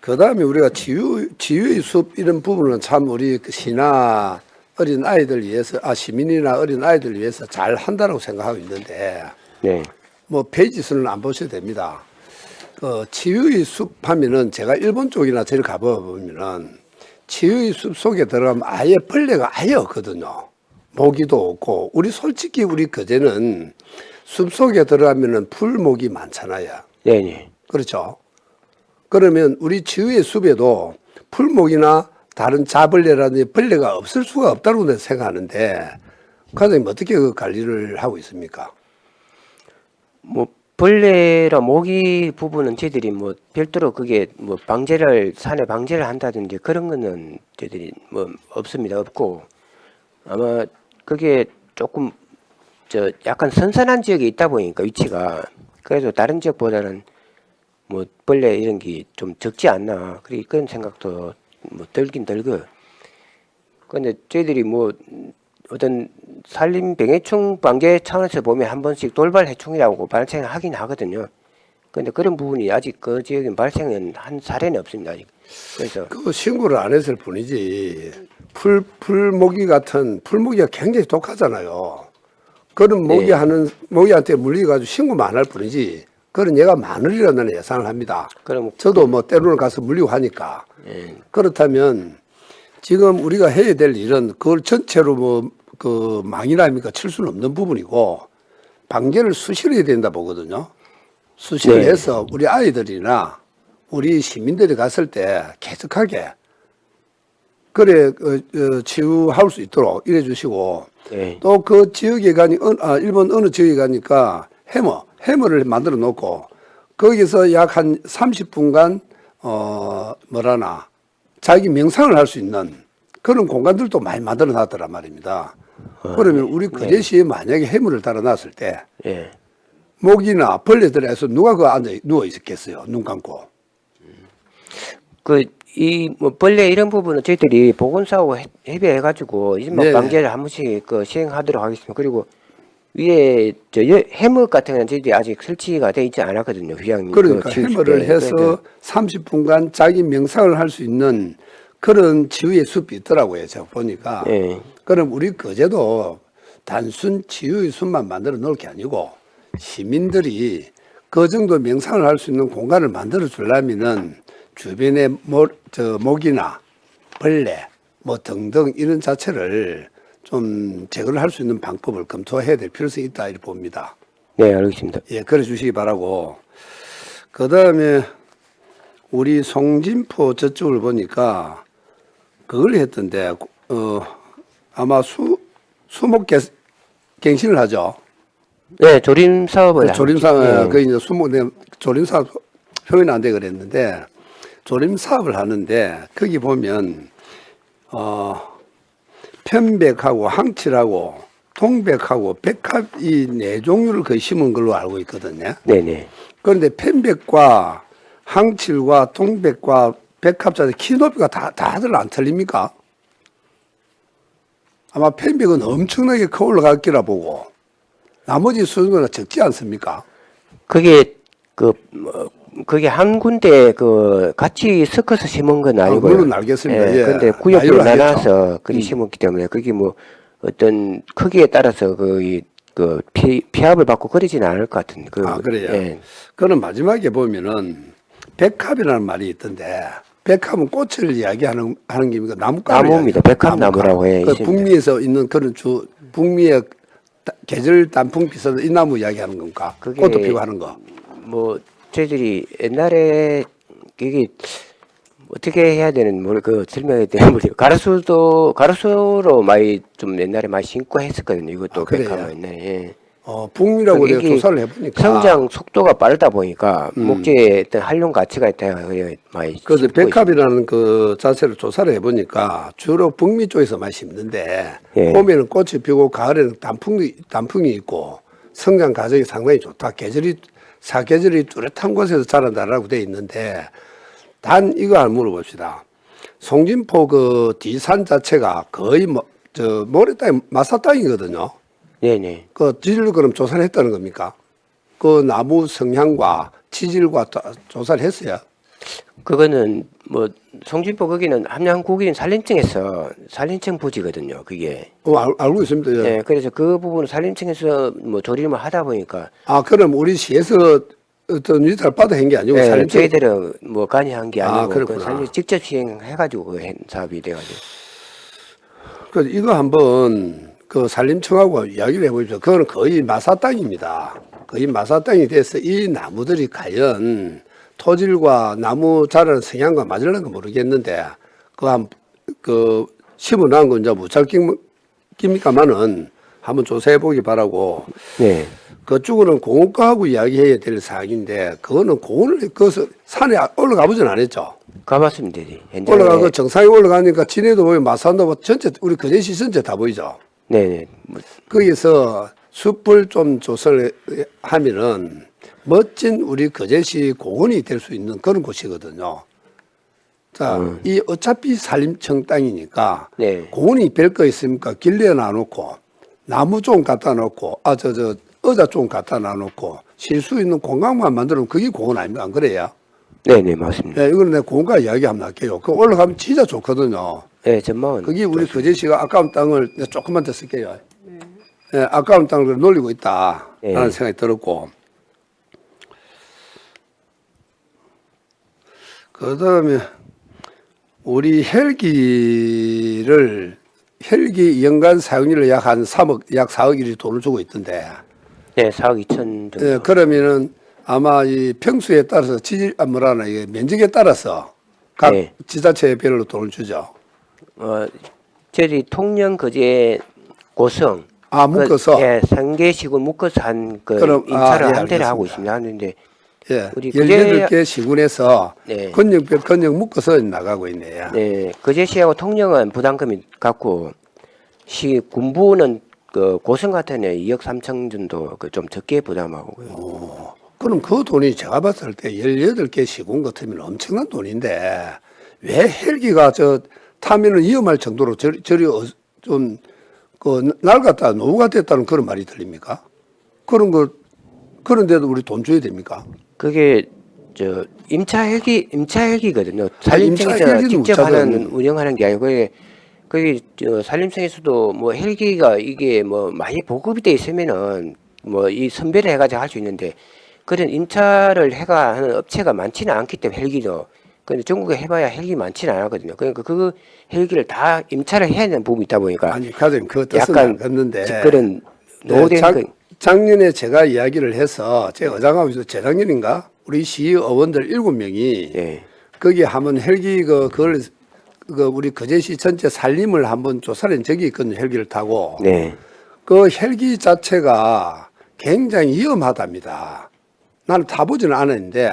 그 다음에 우리가 지유의 숲 이런 부분은 참 우리 그 시나 어린 아이들 위해서, 시민이나 어린 아이들 위해서 잘 한다라고 생각하고 있는데, 네, 뭐 페이지 수는 안 보셔도 됩니다. 치유의 숲 하면은 제가 일본 쪽이나 저리 가보면은 치유의 숲 속에 들어가면 아예 벌레가 아예 없거든요. 모기도 없고, 우리 솔직히 우리 그제는 숲 속에 들어가면은 풀모기 많잖아요. 네, 네. 그렇죠. 그러면 우리 치유의 숲에도 풀목이나 다른 자벌레라든지 벌레가 없을 수가 없다고 내가 생각하는데, 과장님 어떻게 그 관리를 하고 있습니까? 뭐 벌레나 모기 부분은 저희들이 뭐 별도로 그게 뭐 방제를 산에 방제를 한다든지 그런 거는 저희들이 뭐 없습니다. 없고 아마 그게 조금 약간 선선한 지역에 있다 보니까 위치가 그래서 다른 지역보다는 뭐 벌레 이런 게 좀 적지 않나 그런 생각도 뭐 들긴 들고 근데 저희들이 뭐 어떤 산림 병해충 방제 차원에서 보면 한 번씩 돌발 해충이라고 발생하긴 하거든요. 근데 그런 부분이 아직 그 지역에 발생은 한 사례는 없습니다. 아직. 그래서 그 신고를 안 했을 뿐이지. 풀모기가 굉장히 독하잖아요. 그런 네. 모기한테 물려가지고 신고만 안 할 뿐이지. 그런 얘가 많으리라는 예상을 합니다. 그럼 저도 뭐 때로는 가서 물리고 하니까. 예, 그렇다면 지금 우리가 해야 될 일은 그걸 전체로 뭐 그 망이랍니까 칠 수는 없는 부분이고 방제를 수시로 해야 된다 보거든요. 수시를 네. 해서 우리 아이들이나 우리 시민들이 갔을 때 계속하게 그래 치유할 수 있도록 이래 주시고 네. 또 그 지역에 일본 어느 지역에 가니까 해머를 만들어 놓고 거기서 약 한 30분간 자기 명상을 할 수 있는 그런 공간들도 많이 만들어 놨더란 말입니다. 그러면 우리 거제시에 만약에 해물을 달아놨을 때 예. 모기나 벌레들에서 누가 누워 있었겠어요? 눈 감고. 뭐 벌레 이런 부분은 저희들이 보건사하고 협의해가지고 이제 뭐 네. 방제를 한 번씩 시행하도록 하겠습니다. 그리고 위에 해먹 같은 경우는 저희들이 아직 설치가 돼 있지 않았거든요. 휴양 그러니까 치유 해물을 때. 해서 그러니까 30분간 자기 명상을 할 수 있는 그런 치유의 숲이 있더라고요. 제가 보니까. 예. 그럼 우리 거제도 단순 치유의 숲만 만들어 놓을 게 아니고 시민들이 그 정도 명상을 할 수 있는 공간을 만들어 주려면은 주변에 모기나 벌레 뭐 등등 이런 자체를 좀 제거를 할 수 있는 방법을 검토해야 될 필요성이 있다 이렇게 봅니다. 네, 알겠습니다. 예, 그래 주시기 바라고. 그 다음에 우리 송진포 저쪽을 보니까 그걸 했던데 아마 수목갱신을 하죠. 네, 조림 사업을 조림사업 예. 그 이제 조림사업 표현 안 돼 그랬는데 조림 사업을 하는데 거기 보면 편백하고 항칠하고 동백하고 백합 이 네 종류를 거의 심은 걸로 알고 있거든요. 네네. 그런데 편백과 항칠과 동백과 백합자의 키 높이가 다들 안 틀립니까? 아마 편백은 엄청나게 커 올라갔기라 보고 나머지 수준은 적지 않습니까? 그게 그게 한 군데 같이 섞어서 심은 건 아니고요. 물론 알겠습니다. 예. 근데 구역으로 나열을 나눠서 그리 심었기 때문에 그게 뭐 어떤 크기에 따라서 피합을 받고 그러지는 않을 것 같은데. 그래요? 예. 그는 마지막에 보면은 백합이라는 말이 있던데 백합은 꽃을 이야기하는 겁니까? 나무입니다. 백합나무라고 해 그 있습니다. 북미에서 있는 그런 북미의 계절 단풍 비슷한 이 나무 이야기하는 건가? 그게 꽃도 피고 하는 거. 뭐 저희들이 옛날에 이게 어떻게 해야 되는 설명해야 되는 모르겠어요. 가로수로 많이 좀 옛날에 많이 심고 했었거든요. 이것도 그래요? 백합은. 예. 북미라고 그게 내가 이게 조사를 해보니까 성장 속도가 빠르다 보니까 목재에 어떤 활용 가치가 있다 많이 그래서 심고 백합이라는 그 자체를 조사를 해보니까 주로 북미 쪽에서 많이 심는데 예. 봄에는 꽃이 피고 가을에는 단풍이 있고 성장 과정이 상당히 좋다. 사계절이 뚜렷한 곳에서 자란다라고 돼 있는데 단 이거 한번 물어봅시다. 송진포 그 뒤산 자체가 거의 모래 땅, 마사 땅이거든요. 네네. 그 지질로 그럼 조사를 했다는 겁니까? 그 나무 성향과 치질과 조사를 했어요. 그거는 뭐 송진포 거기는 함양국인 산림청에서 산림청 부지거든요. 그게. 알고 있습니다. 예. 네, 그래서 그 부분은 산림청에서 뭐 조림을 하다 보니까 그럼 우리 시에서 어떤 위탁을 받아 한 게 아니고 네, 산림청 저희들은 뭐 관여한 게 아니고 그렇구나. 산림 직접 시행해가지고 사업이 돼가지고. 그 이거 한번 그 산림청하고 이야기를 해보십시오. 그거는 거의 마사 땅입니다. 거의 마사 땅이 돼서 이 나무들이 과연 토질과 나무 자라는 성향과 맞을는가 모르겠는데 심어놓은 건 이제 무찰 깁니까만은 한번 조사해 보기 바라고. 네. 그쪽은 공원과하고 이야기해야 될 사항인데 그거는 공원을 산에 올라가 보진 않았죠. 가봤습니다. 현장에. 올라가고 정상에 올라가니까 진해도 보이고 마산도 보이고 전체 우리 거제시 전체 다 보이죠. 네네. 거기서 숲을 좀 조성을 하면은 멋진 우리 거제시 공원이 될 수 있는 그런 곳이거든요. 자, 이 어차피 산림청 땅이니까 네. 공원이 별 거 있습니까? 길래 놔놓고 나무 좀 갖다 놓고 의자 좀 갖다 놔놓고 쉴 수 있는 공간만 만들면 그게 공원 아닙니까? 안 그래요? 네네 맞습니다. 네, 이거는 내가 공간 이야기 한번 할게요. 그 올라가면 진짜 좋거든요. 네, 전망은. 그게 우리 거제시가 아까운 땅을 내가 조금만 더 쓸게요. 네, 아까운 땅을 놀리고 있다라는 네. 생각이 들었고, 그 다음에 우리 헬기 연간 사용률을 약 4억일이 돈을 주고 있던데, 네, 4억 2천 정도. 네, 그러면은 아마 이 평수에 따라서 이게 면적에 따라서 각 네. 지자체별로 돈을 주죠. 저희 통영 거제 고성. 묶어서? 예, 3개시군 묶어서 그럼, 인차를 예, 한 대를 하고 알겠습니다. 있습니다. 하는데 예, 우리 18개 시군에서 네. 건영 묶어서 나가고 있네요. 네, 거제시하고 통영은 부담금이 같고 군부는 고성 같은 데 2억 3천 정도 좀 적게 부담하고요. 그럼 그 돈이 제가 봤을 때 18개 시군 같으면 엄청난 돈인데 왜 헬기가 타면은 위험할 정도로 좀 낡았다 노후가 됐다는 그런 말이 들립니까? 그런데도 우리 돈 줘야 됩니까? 그게 임차 헬기거든요. 임차 산림청에서 헬기는 직접 못하잖아요. 운영하는 게 아니고 그게 산림청에서도 뭐 헬기가 이게 뭐 많이 보급이 돼 있으면은 뭐 이 선별을 해가지고 할 수 있는데 그런 임차를 하는 업체가 많지는 않기 때문에 헬기도 근데 전국에 해봐야 헬기 많지는 않았거든요. 그러니까 그 헬기를 다 임차를 해야 되는 부분이 있다 보니까 아니 과장님 그 뜻은 약간 알겠는데 그런 노후된 작년에 제가 이야기를 해서 제가 의장하고 있어 재작년인가 우리 시의원들 7명이 예. 거기 한번 헬기 그걸 우리 거제시 전체 산림을 한번 조사를 한 적이 있거든요. 헬기를 타고. 네. 그 헬기 자체가 굉장히 위험하답니다. 나는 타보지는 않았는데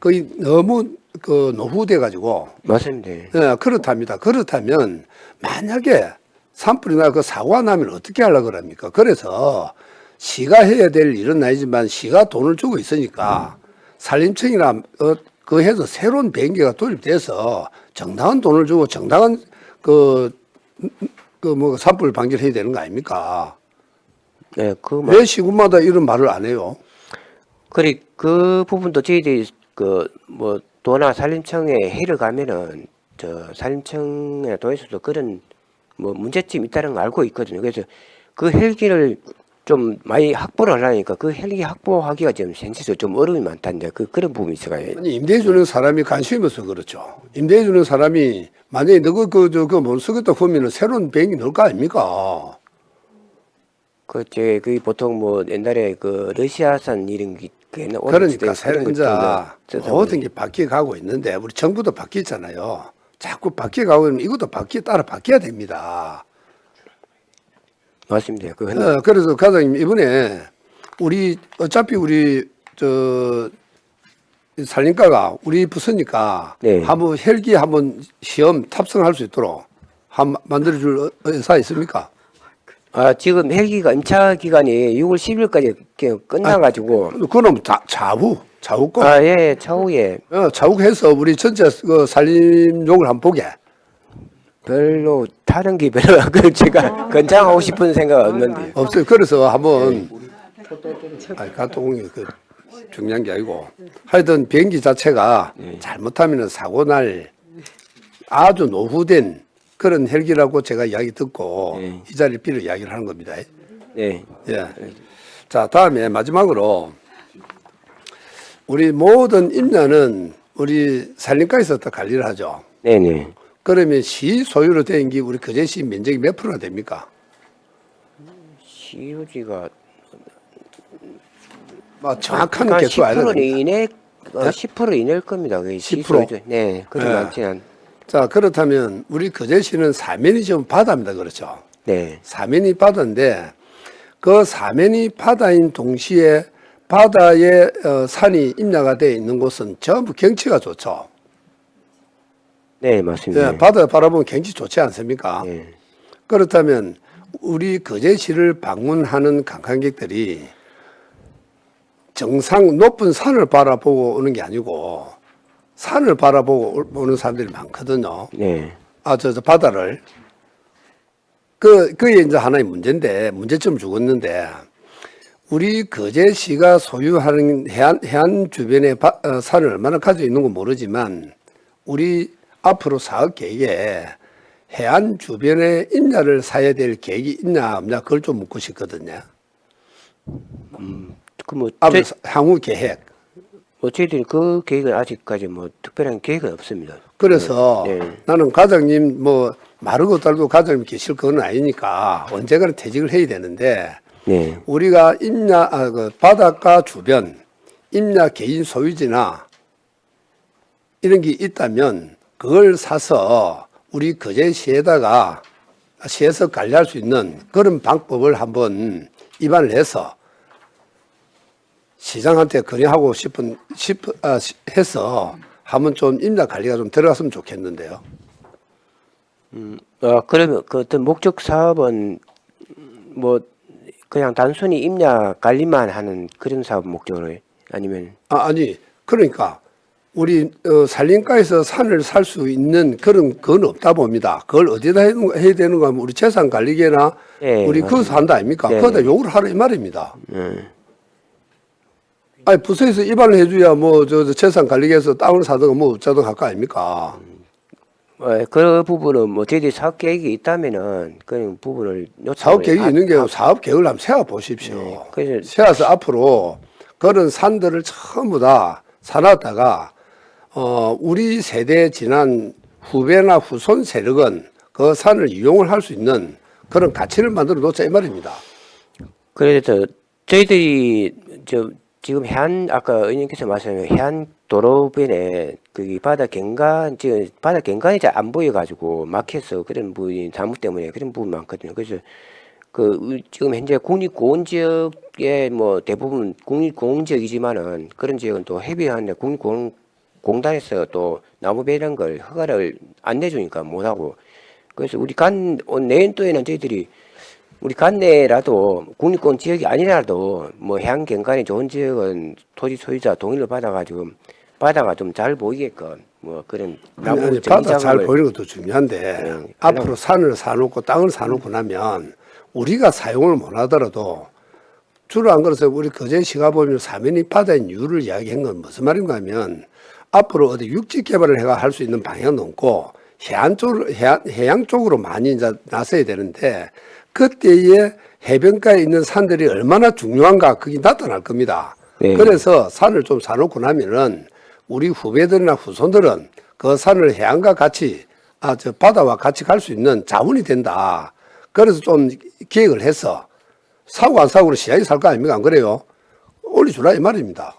거의 너무 노후돼 가지고 맞습니다. 그렇답니다. 그렇다면 만약에 산불이나 그 사고가 나면 어떻게 하려고 그럽니까? 그래서 시가 해야 될 일은 아니지만 시가 돈을 주고 있으니까 산림청이나 그 해서 새로운 비행기가 도입돼서 정당한 돈을 주고 정당한 산불 방지를 해야 되는 거 아닙니까? 네, 왜 시군마다 이런 말을 안 해요? 그 부분도 저희들이 도나 산림청에 회의를 가면은 산림청이나 도에서도 그런 문제점이 있다는 걸 알고 있거든요. 그래서 그 헬기를 좀 많이 확보를 하려니까 그 헬기 확보하기가 지금 현실적으로 좀 어려움이 많다는데 그런 부분이 있어요. 아니, 임대해 주는 사람이 관심이 없어서 그렇죠. 임대해 주는 사람이 만약에 너가 못 쓰겠다 그러면 새로운 비행기 넣을 거 아닙니까? 그 보통 옛날에 러시아산 이런 게 그러니까 새로운 모든 게 바뀌어 가고 있는데 우리 정부도 바뀌잖아요. 자꾸 바뀌어 가고 있으면 이것도 따라 바뀌어야 됩니다. 맞습니다. 그래서 과장님 이번에 어차피 우리 산림과가 우리 부서니까 네. 한번 헬기 한번 시험 탑승할 수 있도록 한번 만들어줄 의사 있습니까? 지금 헬기가 임차 기간이 6월 10일까지 끝나가지고. 그럼 좌우권. 예, 차후에. 좌우해서 우리 전체 산림용을 한번 보게. 별로 다른 게 별로 제가 권장하고 싶은 생각 없는데. 없어요. 그래서 한번 가토공이 중요한 게 아니고 하여튼 비행기 자체가 잘못하면 사고 날 아주 노후된 그런 헬기라고 제가 이야기 듣고 이 자리를 빌어 이야기를 하는 겁니다. 네. 예. 자, 다음에 마지막으로 우리 모든 임야는 우리 산림과에서 또 관리를 하죠. 네네. 그러면 시 소유로 된 게 우리 거제시 면적이 몇 프로나 됩니까? 시유지가 정확한 개수 알아야 10% 됩니다. 이내 10% 이내일 겁니다. 10%? 네, 그렇게 네. 많지는. 자, 그렇다면 우리 거제시는 사면이 좀 바다입니다. 그렇죠? 네. 사면이 바다인데 그 사면이 바다인 동시에 바다에 산이 임야가 되어 있는 곳은 전부 경치가 좋죠. 네, 맞습니다. 예, 바다 바라보면 경치 좋지 않습니까? 네. 그렇다면 우리 거제시를 방문하는 관광객들이 정상 높은 산을 바라보고 오는 게 아니고 산을 바라보고 오는 사람들이 많거든요. 네. 저 바다를. 그게 이제 하나의 문제점을 주었는데, 우리 거제시가 소유하는 해안 주변에 산을 얼마나 가지고 있는 건 모르지만, 우리 앞으로 사업 계획에 해안 주변에 임야를 사야 될 계획이 있냐, 없냐, 그걸 좀 묻고 싶거든요. 앞으로 향후 계획. 저희들이 그 계획은 아직까지 특별한 계획은 없습니다. 그래서 네. 나는 과장님 마르고 달고 과장님 계실 건 아니니까 언젠가는 퇴직을 해야 되는데 네. 우리가 바닷가 주변 임야 개인 소유지나 이런 게 있다면 그걸 사서 우리 거제시에다가 시에서 관리할 수 있는 그런 방법을 한번 입안을 해서 시장한테 건의하고 해서 한번 좀 임야 관리가 좀 들어갔으면 좋겠는데요. 그러면 그 어떤 목적 사업은 그냥 단순히 임야 관리만 하는 그런 사업 목적으로 아니면 아니 그러니까 우리 산림가에서 산을 살 수 있는 건 없다 봅니다. 그걸 어디다 해야 되는가 하면 우리 재산관리계나 네, 우리 그것을 한다 아닙니까? 네, 거기다 네. 요구를 하라 이 말입니다. 아니 부서에서 입안을 해줘야 재산관리계에서 땅을 사든가 어쩌든 할 거 아닙니까? 그 부분은 저희들이 사업 계획이 있다면은 그런 부분을 사업 계획이 있는 게 사업 계획을 한번 세워 보십시오. 네, 그래서 세워서 앞으로 그런 산들을 전부 다 사놨다가 우리 세대 지난 후배나 후손 세력은 그 산을 이용을 할 수 있는 그런 가치를 만들어 놓자 이 말입니다. 그래서 저희들이 지금 아까 의원님께서 말씀하신 해안 도로변에 그 바다 경관, 지금 바다 경관이 잘 안 보여가지고 막혀서 그런 부분이 나무 때문에 그런 부분이 많거든요. 그래서 지금 현재 국립공원 지역에 뭐 대부분 국립공원 지역이지만은 그런 지역은 또 해비하는데 국립공원공단에서 또 나무 베이라는 걸 허가를 안 내주니까 못하고 그래서 내년도에는 저희들이 우리 관내라도 국립공원 지역이 아니라도 뭐 해안 경관이 좋은 지역은 토지 소유자 동의를 받아가지고 바다가 좀 잘 보이게끔 뭐 그런 나무 아니, 정리 바다 잘 작업을 보이는 것도 중요한데 네, 앞으로 산을 사놓고 땅을 사놓고 나면 우리가 사용을 못하더라도 주로 안 그래서 우리 거제시가 보면 사면이 바다인 이유를 이야기한 건 무슨 말인가 하면 앞으로 어디 육지 개발을 해가 할 수 있는 방향은 없고 해양 쪽으로 많이 이제 나서야 되는데 그때에 해변가에 있는 산들이 얼마나 중요한가 그게 나타날 겁니다. 네. 그래서 산을 좀 사놓고 나면은 우리 후배들이나 후손들은 그 산을 해안과 같이 저 바다와 같이 갈 수 있는 자원이 된다. 그래서 좀 기획을 해서 사고 안 사고로 시야에 살 거 아닙니까? 안 그래요? 올려주라 이 말입니다.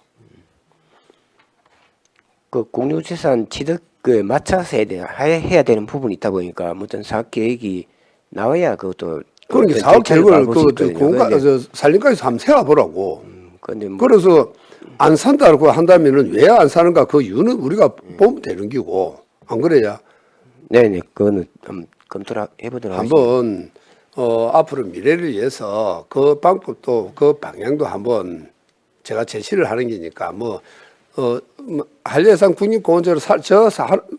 그 국유재산 취득에 맞춰서 해야 되는 부분이 있다 보니까 어떤 사업 계획이 나와야 그것도 그러니까 어떤 사업 절차를 계획을 밟을 수 있거든요. 근데, 산림까지 한번 세워보라고. 근데 뭐 그래서 안 산다고 한다면은 왜 안 사는가 그 이유는 우리가 보면 되는 기고 안 그래요? 네네 그거는 좀 검토를 해보도록 하겠습니다. 한번 앞으로 미래를 위해서 그 방법도 그 방향도 한번 제가 제시를 하는 게니까 한려산 국립공원처럼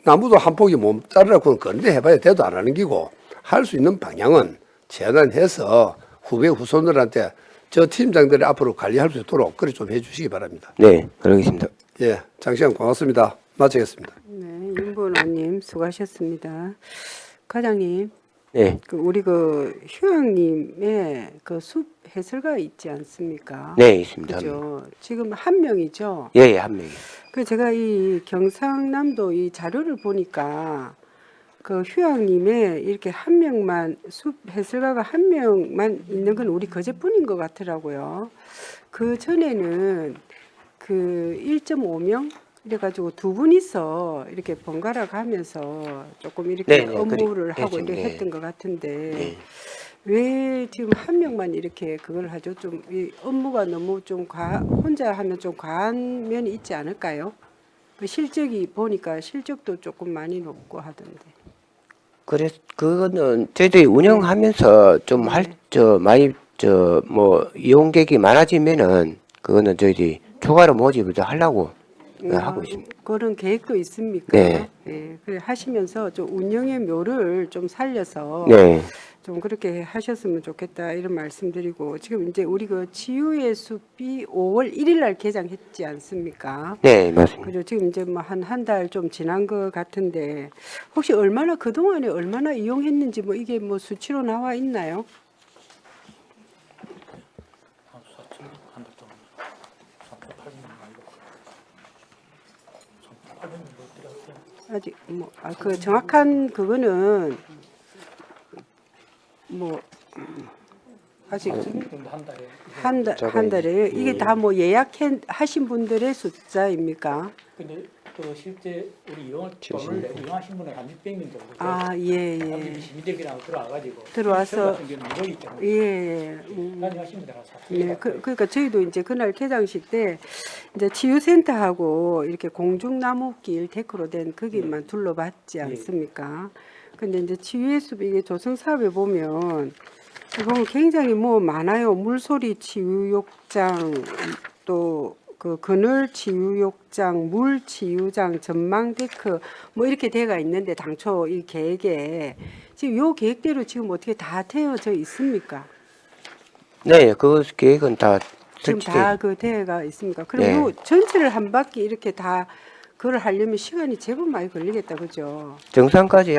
나무도 한 폭이 못 자르라고는 그런데 해봐야 돼도 안 하는 기고 할 수 있는 방향은 제안해서 후배 후손들한테 저 팀장들이 앞으로 관리할 수 있도록 그렇게 좀 해주시기 바랍니다. 네 그러겠습니다. 예, 장시간 고맙습니다. 마치겠습니다. 네, 윤보노님 수고하셨습니다. 과장님, 네. 우리 휴양님의 숲 해설가 있지 않습니까? 네 있습니다. 그죠. 지금 한 명이죠. 예예 한 명이. 제가 이 경상남도 이 자료를 보니까 휴양님의 이렇게 한 명만 숲 해설가가 한 명만 있는 건 우리 거제뿐인 것 같더라고요. 그 전에는 1.5명 이래가지고 두 분이서 이렇게 번갈아 가면서 조금 이렇게 네네, 업무를 하고 그렇죠. 이렇게 네. 했던 것 같은데 네. 왜 지금 한 명만 이렇게 그걸 하죠? 좀 이 업무가 너무 혼자 하면 좀 과한 면이 있지 않을까요? 실적이 보니까 실적도 조금 많이 높고 하던데. 그래서 그거는 저희들이 운영하면서 좀 많이 이용객이 많아지면은 그거는 저희들이 추가로 모집을 더 하려고 하고 있습니다. 그런 계획도 있습니까? 네. 네. 그래 하시면서 좀 운영의 묘를 좀 살려서 네. 좀 그렇게 하셨으면 좋겠다 이런 말씀드리고 지금 이제 우리 치유의 숲이 5월 1일 날 개장했지 않습니까? 네 맞습니다. 그리고 지금 이제 한 달 좀 지난 것 같은데 혹시 그 동안에 얼마나 이용했는지 이게 수치로 나와 있나요? 아직 그 정확한 그거는 아직 한 달에 이게 다 예약하신 분들의 숫자입니까? 근데 실제 우리 돈을 내고 이용하신 분은 한 600명 정도. 예. 시민들이랑 들어와가지고 들어와서 같은 경우는 무료이기 때문에 예. 하시면 돼요. 네, 그러니까 저희도 이제 그날 개장식 때 이제 치유센터하고 이렇게 공중나무길 데크로 된 거기만 둘러봤지 않습니까? 근데 이제 치유의 숲 이게 조성 사업에 보면 굉장히 많아요. 물소리 치유욕장 또 그늘 치유욕장, 물 치유장, 전망 데크 이렇게 돼가 있는데 당초 이 계획에 지금 요 계획대로 지금 어떻게 다 되어져 있습니까? 네, 그 계획은 다 지금 설치돼. 다 대회가 있습니까? 그럼 네. 요 전체를 한 바퀴 이렇게 다 그걸 하려면 시간이 제법 많이 걸리겠다, 그죠? 정상까지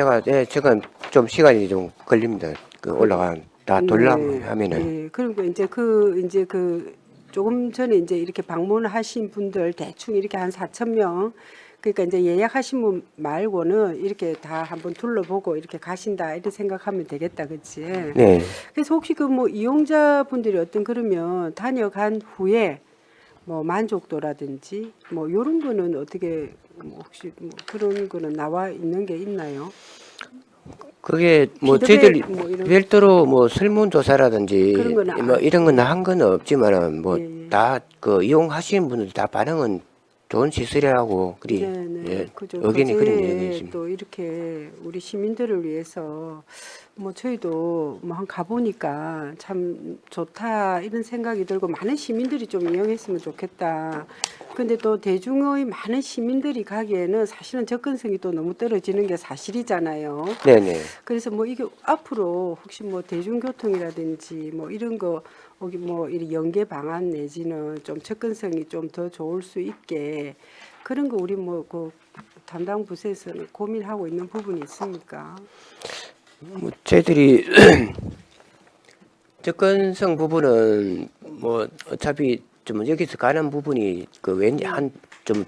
지금 좀 시간이 좀 걸립니다. 다 돌려하면은. 네. 그러니까 이제 조금 전에 이제 이렇게 방문하신 분들 대충 이렇게 한 4,000명 그러니까 이제 예약하신 분 말고는 이렇게 다 한번 둘러보고 이렇게 가신다 이렇게 생각하면 되겠다, 그렇지? 네. 그래서 혹시 이용자분들이 그러면 다녀간 후에 뭐 만족도라든지 뭐 이런 거는 어떻게 뭐 혹시 뭐 그런 거는 나와 있는 게 있나요? 그게 뭐 피드백 저희들이 뭐 이런 별도로 뭐 설문조사라든지 그런 거는 뭐 이런 건 한 건 없지만은 뭐 예, 예. 다 그 이용하시는 분들 다 반응은 좋은 시설이라고 그리 네네. 예, 그죠. 의견이 그런 거제에 이야기 있습니다. 또 이렇게 우리 시민들을 위해서 뭐 저희도 뭐 한 가보니까 참 좋다 이런 생각이 들고 많은 시민들이 좀 이용했으면 좋겠다. 근데 또 대중의 많은 시민들이 가기에는 사실은 접근성이 또 너무 떨어지는 게 사실이잖아요. 네네. 그래서 뭐 이게 앞으로 혹시 뭐 대중교통이라든지 뭐 이런 거 여기 뭐 이 연계 방안 내지는 좀 접근성이 좀 더 좋을 수 있게 그런 거 우리 뭐 그 담당 부서에서는 고민하고 있는 부분이 있습니까? 뭐 저희들이 접근성 부분은 뭐 어차피 좀 여기서 가는 부분이 그 왠지 한 좀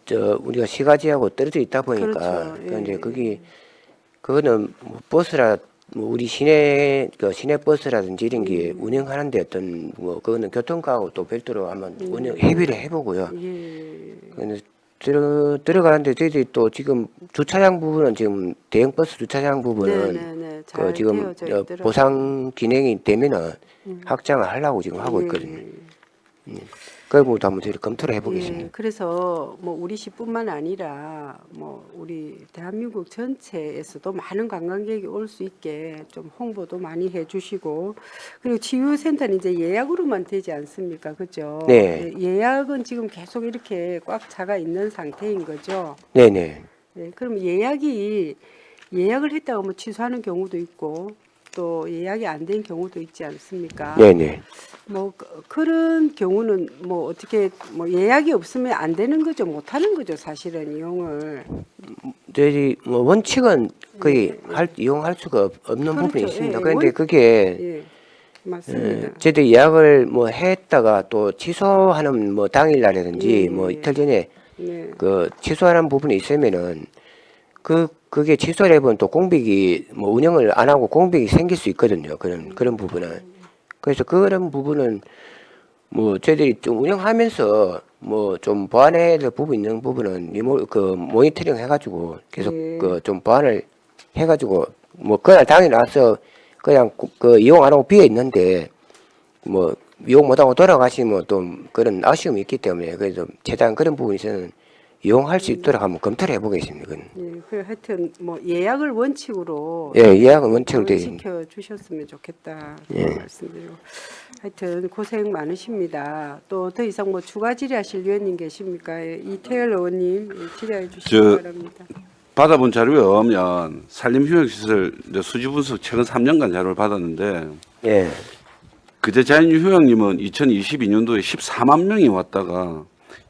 저 우리가 시가지하고 떨어져 있다 보니까 그렇죠. 예, 그런데 예. 거기 그거는 뭐 버스라 뭐 우리 시내 그 시내 버스라든지 이런 게 운영하는데 어떤 뭐 그거는 교통과하고 또 별도로 한번 운영 협의를 해보고요. 예. 근데 들어가는데 저희들이 또 지금 주차장 부분은 지금 대형 버스 주차장 부분은 네네네. 그 잘 지금 되어져 있더라고요. 보상 기능이 되면은 확장을 하려고 지금 하고 있거든요. 예. 그걸 뭐 한번 저희 검토를 예, 해보겠습니다. 그래서 뭐 우리 시뿐만 아니라 뭐 우리 대한민국 전체에서도 많은 관광객이 올 수 있게 좀 홍보도 많이 해주시고 그리고 치유센터는 이제 예약으로만 되지 않습니까, 그죠? 네. 예약은 지금 계속 이렇게 꽉 차가 있는 상태인 거죠. 네네. 네, 그럼 예약을 했다가 뭐 취소하는 경우도 있고 또 예약이 안 된 경우도 있지 않습니까? 네네. 뭐 그런 경우는 뭐 어떻게 뭐 예약이 없으면 안 되는 거죠, 못 하는 거죠, 사실은 이용을. 저희 뭐 원칙은 거의 이용할 수가 없는 부분이 그렇죠. 있습니다. 예, 그런데 원- 그게 예, 맞습니다. 저희들이 예약을 뭐 했다가 또 취소하는 뭐 당일날이라든지 뭐 이틀 전에 네, 그 취소하는 부분이 있으면은 그게 취소를 해보면 또 공백이 뭐 운영을 안 하고 공백이 생길 수 있거든요. 그런 부분은. 그래서 그런 부분은 뭐 저희들이 좀 운영하면서 뭐 좀 보완해야 될 부분 있는 부분은 그 모니터링 해가지고 계속 예. 그 좀 보완을 해가지고 뭐 그날 당일 와서 그냥 그 이용 안 하고 비어 있는데 뭐 이용 못하고 돌아가시면 또 그런 아쉬움이 있기 때문에 그래서 최대한 그런 부분에서는 이용할 수 있도록 한번 검토를 해보겠습니다. 그건. 예, 그 하여튼 뭐 예약을 원칙으로 예, 예약은 원칙으로 되어 있습니다. 지켜 주셨으면 좋겠다 그런 말씀드리고 하여튼 고생 많으십니다. 또 더 이상 뭐 추가 질의하실 위원님 계십니까? 예, 이태열 의원님 예, 질의해 주시기 저- 바랍니다. 받아본 자료에 의하면 산림휴양시설 이제 수지 분석 최근 3년간 자료를 받았는데 예, 그제 자연휴양림은 2022년도에 14만 명이 왔다가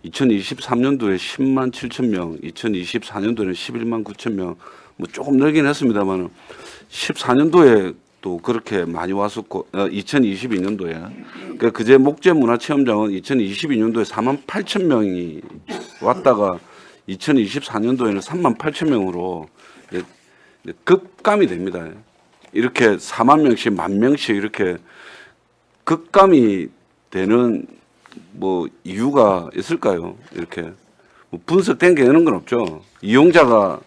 2023년도에 10만 7천 명, 2024년도에는 11만 9천 명, 뭐 조금 늘긴 했습니다만 14년도에 또 그렇게 많이 왔었고 2022년도에 그제 목재문화체험장은 2022년도에 4만 8천 명이 왔다가 2024년도에는 3만 8천 명으로 이제 급감이 됩니다. 이렇게 4만 명씩, 만 명씩 이렇게 급감이 되는 뭐 이유가 있을까요? 이렇게 뭐 분석된 게 있는 건 없죠. 이용자가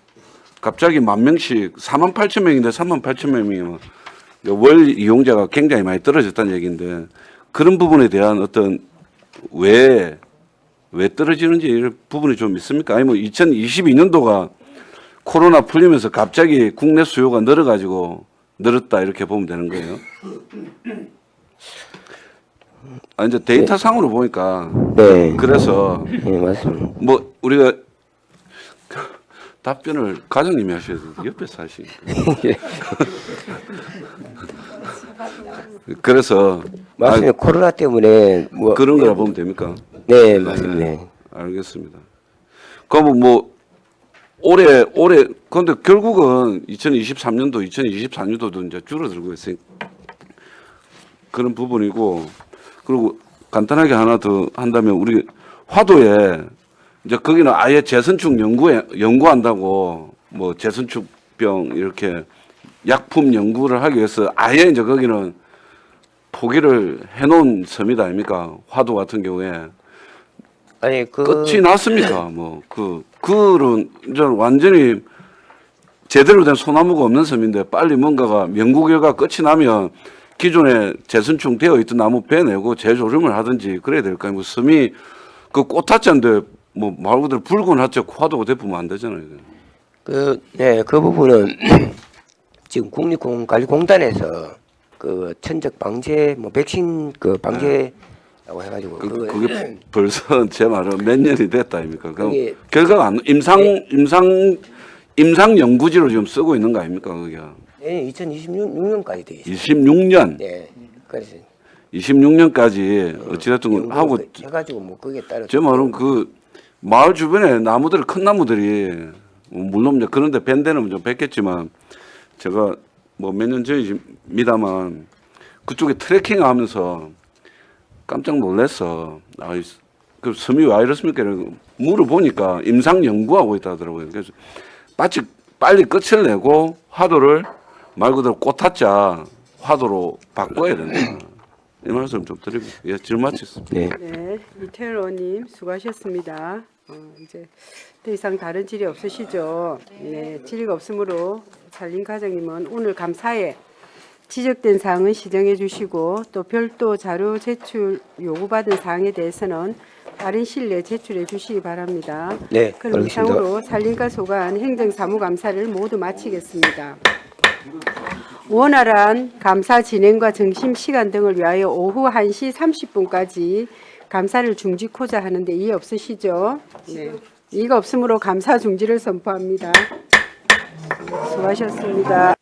갑자기 만 명씩 4만 8천 명인데 3만 8천 명이면 월 이용자가 굉장히 많이 떨어졌다는 얘기인데 그런 부분에 대한 어떤 왜 떨어지는지 이런 부분이 좀 있습니까? 아니면 2022년도가 코로나 풀리면서 갑자기 국내 수요가 늘었다 이렇게 보면 되는 거예요. 아, 이제 데이터 상으로 보니까 네, 그래서 예, 맞습니다. 뭐 우리가 답변을 과장님이 하셔야 돼요. 옆에서 하시니까. 그래서 맞습니다. 코로나 때문에 뭐 그런 거라 보면 됩니까? 네, 맞습니다. 네. 알겠습니다. 그럼 뭐 올해 근데 결국은 2023년도, 2024년도도 이제 줄어들고 있으니 그런 부분이고 그리고 간단하게 하나 더 한다면 우리 화도에 이제 거기는 아예 재선축 연구한다고 뭐 재선축병 이렇게 약품 연구를 하기 위해서 아예 이제 거기는 포기를 해놓은 섬이다 아닙니까? 화도 같은 경우에. 아니 끝이 났습니까? 뭐 그런 이제 완전히 제대로 된 소나무가 없는 섬인데 빨리 뭔가가 명구 결과 끝이 나면 기존에 재선충 되어 있던 나무 빼내고 재조림을 하든지 그래야 될 거 아니고 섬이 그 꽃화자인데 뭐 말 그대로 붉은 화자 화도가 대프면 안 되잖아요. 그 부분은 지금 국립공원관리공단에서 그 천적 방제 뭐 백신 그 방제라고 해가지고 그게 벌써 제 말은 몇 년이 됐다 아닙니까? 그럼 그게- 결과가 안 임상 연구지로 지금 쓰고 있는 거 아닙니까? 그게 2026년까지 돼 있어요. 26년, 네. 그래서 26년까지 어찌됐든 하고 해가지고 뭐 그게 따라 제 말은 그 마을 주변에 나무들 큰 나무들이 물론 이제 그런데 밴 데는 좀 뵙겠지만 제가 뭐 몇 년 전입니다만 그쪽에 트레킹하면서 깜짝 놀랐어. 그 섬이 왜 이렇습니까? 물어보니까 임상 연구하고 있다 하더라고요. 그래서 빨리 끝을 내고 화도를 말 그대로 꽃화자 화도로 바꿔야 된다. 이 말씀 좀 드리고 질문 마치겠습니다. 네. 네, 이태일 의원님 수고하셨습니다. 이제 더 이상 다른 질의 없으시죠? 네, 질의가 없으므로 살림 과장님은 오늘 감사에 지적된 사항은 시정해 주시고 또 별도 자료 제출 요구받은 사항에 대해서는 빠른 시일 내에 제출해 주시기 바랍니다. 네, 그럼 알겠습니다. 이상으로 산림과 소관 행정사무감사를 모두 마치겠습니다. 원활한 감사 진행과 점심시간 등을 위하여 오후 1시 30분까지 감사를 중지코자 하는데 이의 없으시죠? 네. 이의가 없으므로 감사 중지를 선포합니다. 수고하셨습니다.